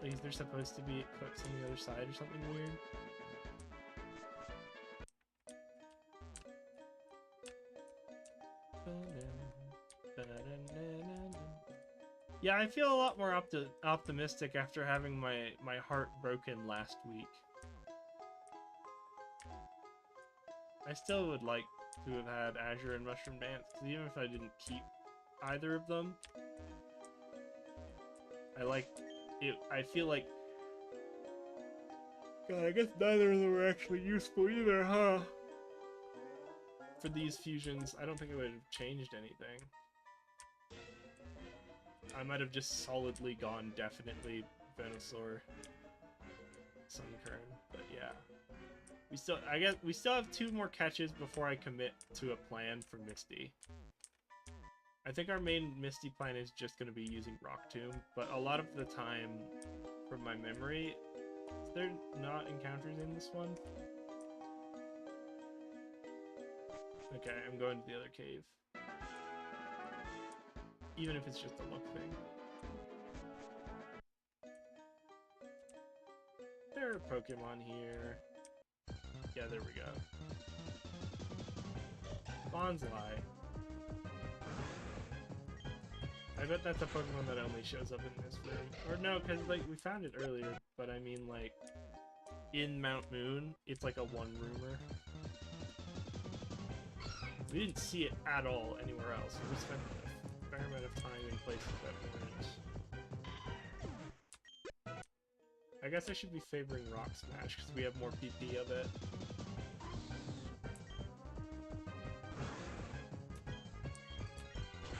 Like, is there supposed to be equips on the other side or something weird? Yeah, I feel a lot more optimistic after having my heart broken last week. I still would like to have had Azure and Mushroom Dance, because even if I didn't keep either of them, I like it. I feel like, God, I guess neither of them were actually useful either, huh? For these fusions, I don't think it would have changed anything. I might have just solidly gone definitely Venusaur, Sunkern, but yeah. I guess we still have 2 more catches before I commit to a plan for Misty. I think our main Misty plan is just going to be using Rock Tomb, but a lot of the time, from my memory, is there not encounters in this one? Okay, I'm going to the other cave. Even if it's just a look thing. There are Pokemon here. Yeah, there we go. Bonsly. I bet that's a Pokemon that only shows up in this room. Or no, because like we found it earlier, but I mean like in Mount Moon, it's like a one-roomer. We didn't see it at all anywhere else. We spent a fair amount of time in places that weren't. I guess I should be favoring Rock Smash because we have more PP of it.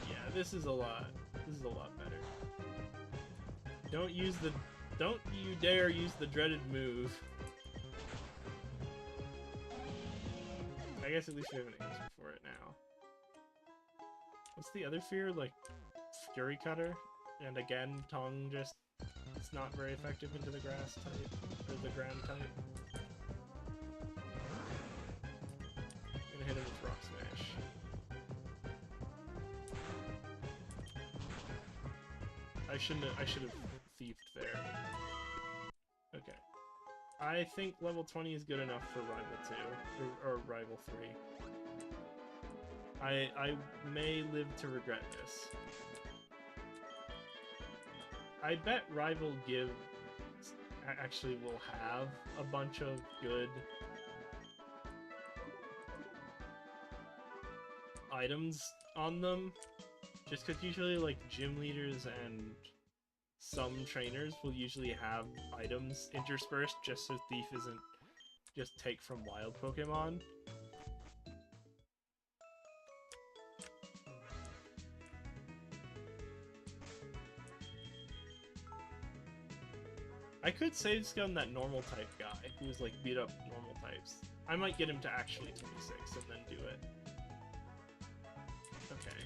Yeah, this is a lot. This is a lot better. Don't you dare use the dreaded move. I guess at least we have an answer for it now. What's the other fear? Like, Fury Cutter? And again, Tongue just... It's not very effective into the grass type. Or the ground type. I'm gonna hit him with Rock Smash. I should have thiefed there. Okay. I think level 20 is good enough for Rival 2, or Rival 3. I may live to regret this. I bet Rival Give actually will have a bunch of good items on them. Just because usually, like, gym leaders and some trainers will usually have items interspersed just so Thief isn't just take from wild Pokemon. I could save scum that normal type guy who's like beat up normal types. I might get him to actually 26 and then do it. Okay.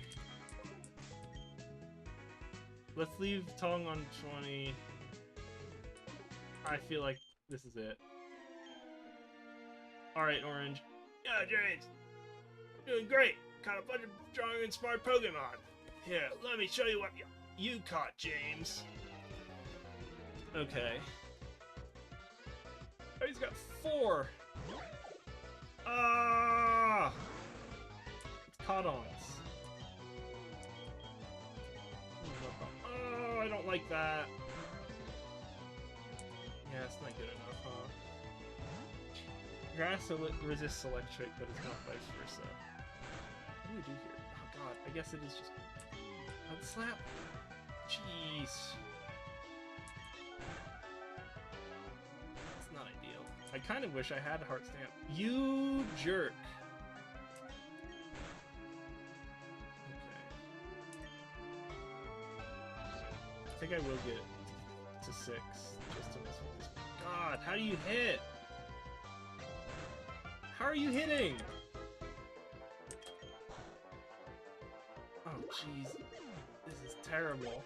Let's leave Tongue on 20. I feel like this is it. Alright, Orange. Yeah, James! Doing great! Caught a bunch of strong and smart Pokemon! Here, let me show you what you caught, James! Okay. Oh, he's got 4! Ah! It's caught on us. Oh, I don't like that. Yeah, it's not good enough, huh? Grass resists electric, but it's not vice versa. What do we do here? Oh god, I guess it is just... Mud Slap? Jeez. It's not ideal. I kind of wish I had Heart Stamp. You jerk! I think I will get to 6 just to mess with this. God, how do you hit? How are you hitting? Oh, jeez. This is terrible.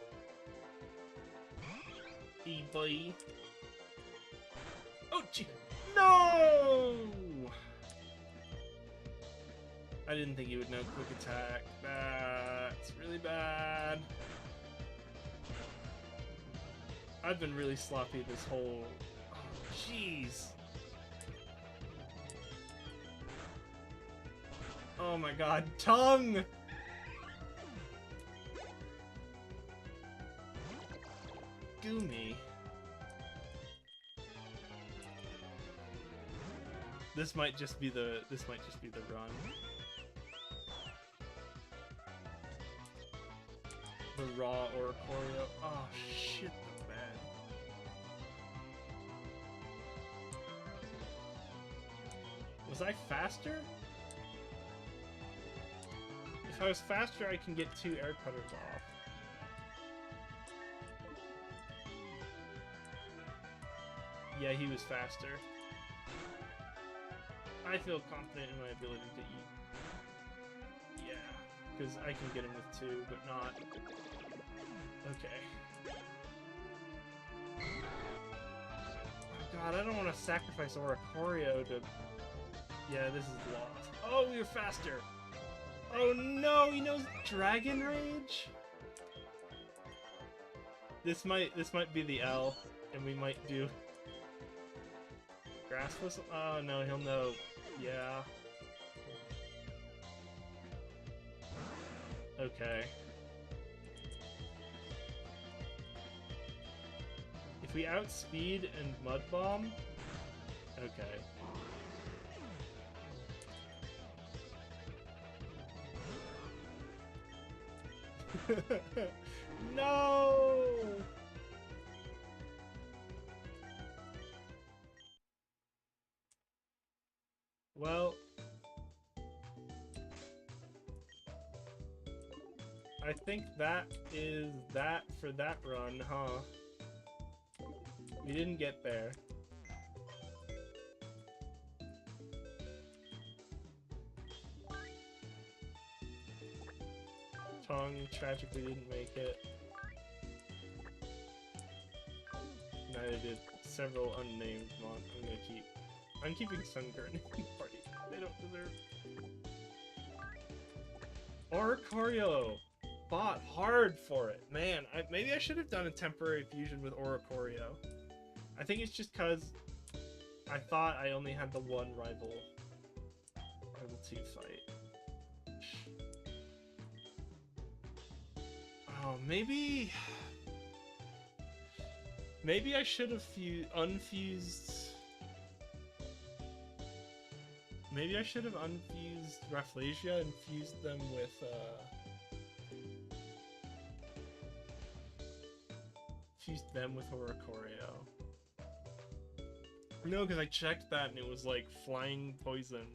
E-buddy. Oh, gee. No! I didn't think he would know Quick Attack. That's really bad. I've been really sloppy this whole... Oh, jeez. Oh my god, Tongue! Goomy. This might just be the run. The raw Oricorio. Oh shit, that's bad. Was I faster? If I was faster, I can get 2 air cutters off. Yeah, he was faster. I feel confident in my ability to eat. Yeah, because I can get him with 2, but not... Okay. Oh god, I don't want to sacrifice Oricorio to... Yeah, this is lost. Oh, we were faster! Oh no, he knows Dragon Rage? This might be the L, and we might do... Grass Whistle? Oh no, he'll know. Yeah. Okay. If we outspeed and Mud Bomb... Okay. No! Well... I think that is that for that run, huh? We didn't get there. Tong tragically didn't make it. Neither did several unnamed mon. I'm keeping Sunkern in the party. They don't deserve. Oricorio! Fought hard for it. Man, maybe I should have done a temporary fusion with Oricorio. I think it's just because I thought I only had the one rival 2 fight. Oh, maybe I should have unfused. Maybe I should have unfused Rafflesia and fused them with Oricorio. No, because I checked that and it was like flying poison,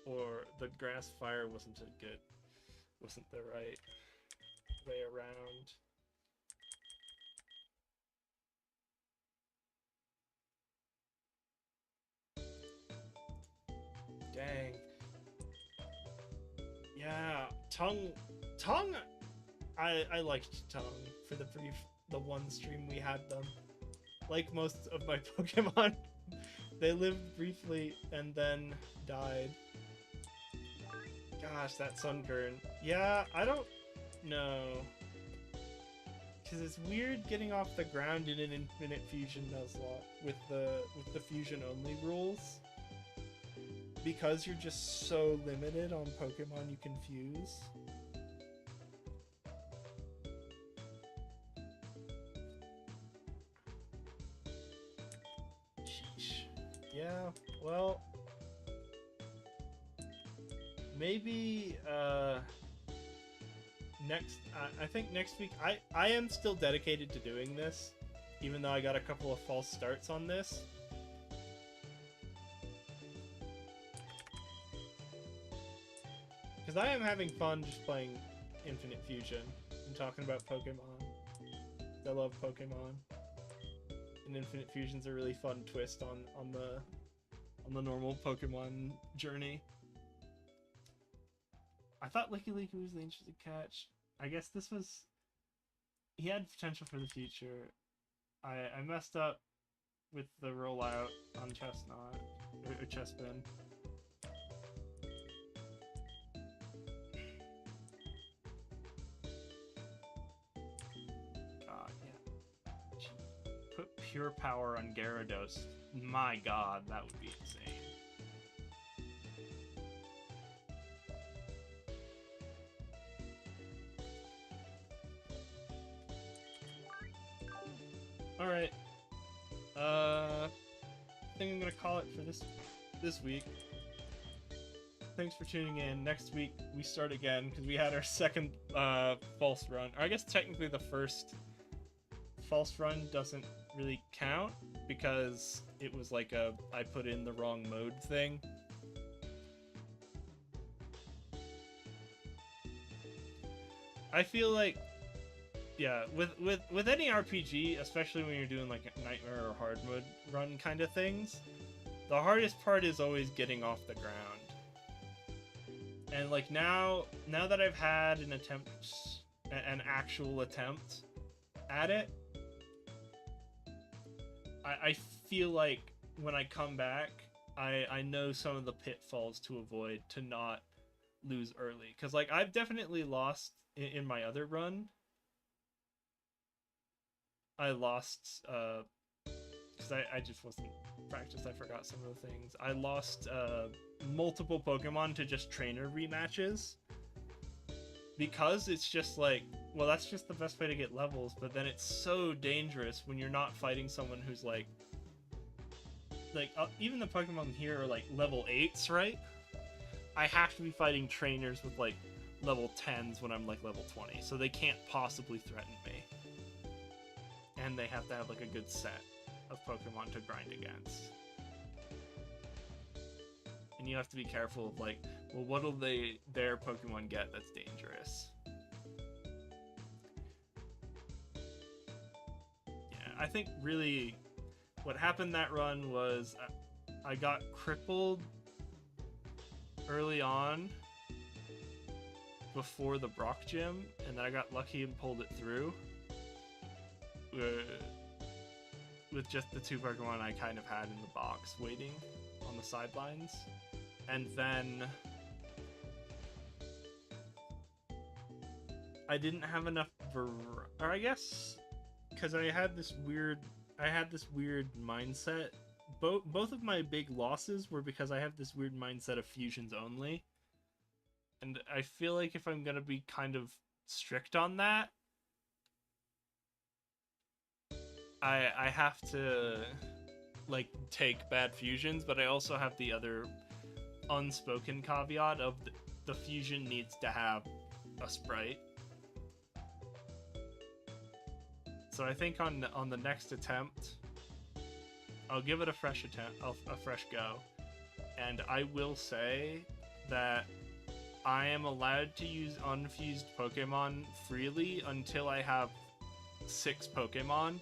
or the grass fire wasn't the right way around. Dang. Yeah, Tongue. I liked Tongue for the one stream we had them. Like most of my Pokemon, they lived briefly and then died. Gosh, that Sunkern. Yeah, I don't know. Because it's weird getting off the ground in an Infinite Fusion Nuzlocke with the fusion only rules. Because you're just so limited on Pokemon you can fuse. Sheesh. Yeah, well... Maybe, I think next week, I am still dedicated to doing this, even though I got a couple of false starts on this. Because I am having fun just playing Infinite Fusion and talking about Pokemon. I love Pokemon. And Infinite Fusion's a really fun twist on the normal Pokemon journey. I thought Licky Licky was the interesting catch. I guess this was... He had potential for the future. I messed up with the rollout on Chestnut, or Chespin. God, yeah. Put Pure Power on Gyarados. My god, that would be insane. Alright. I think I'm gonna call it for this week. Thanks for tuning in. Next week we start again because we had our second false run. Or I guess technically the first false run doesn't really count because it was like I put in the wrong mode thing. I feel like, yeah, with any RPG, especially when you're doing like a nightmare or hard mode run kind of things, the hardest part is always getting off the ground. And like now that I've had an actual attempt at it, I feel like when I come back, I know some of the pitfalls to avoid to not lose early. Because like I've definitely lost in my other run. I lost because I just wasn't practiced. I forgot some of the things. I lost multiple Pokemon to just trainer rematches because it's just like well, that's just the best way to get levels, but then it's so dangerous when you're not fighting someone who's like even the Pokemon here are like level 8s, right? I have to be fighting trainers with like level 10s when I'm like level 20, so they can't possibly threaten me. And they have to have like a good set of Pokemon to grind against. And you have to be careful of like, well, what'll their Pokemon get that's dangerous? Yeah, I think really what happened that run was I got crippled early on before the Brock gym, and then I got lucky and pulled it through with just the 2 Pokemon I kind of had in the box waiting on the sidelines. And then I didn't have enough or I guess because I had this weird mindset. Both of my big losses were because I have this weird mindset of fusions only. And I feel like if I'm gonna be kind of strict on that, I have to like take bad fusions, but I also have the other unspoken caveat of the fusion needs to have a sprite. So I think on the next attempt, I'll give it a fresh attempt, a fresh go, and I will say that I am allowed to use unfused Pokemon freely until I have 6 Pokemon,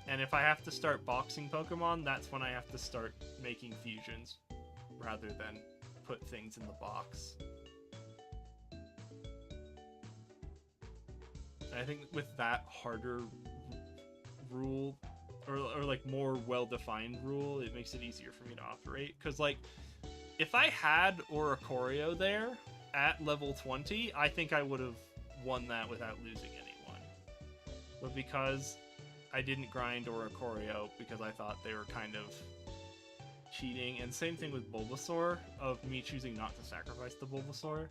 and if I have to start boxing Pokemon, that's when I have to start making fusions rather than put things in the box. And I think with that harder rule, or like more well-defined rule, it makes it easier for me to operate. Because like, if I had Oricorio there at level 20, I think I would have won that without losing anyone. But because I didn't grind Oricorio because I thought they were kind of cheating, and same thing with Bulbasaur, of me choosing not to sacrifice the Bulbasaur.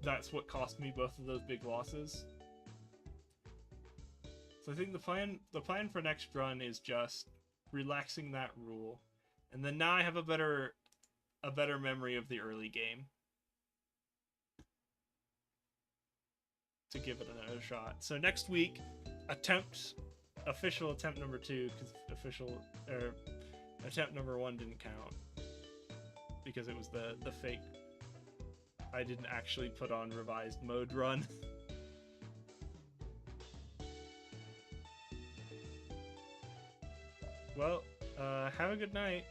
That's what cost me both of those big losses. So I think the plan for next run is just relaxing that rule, and then now I have a better memory of the early game to give it another shot. So next week, official attempt number 2, because attempt number 1 didn't count because it was the fake. I didn't actually put on revised mode run. Well, have a good night.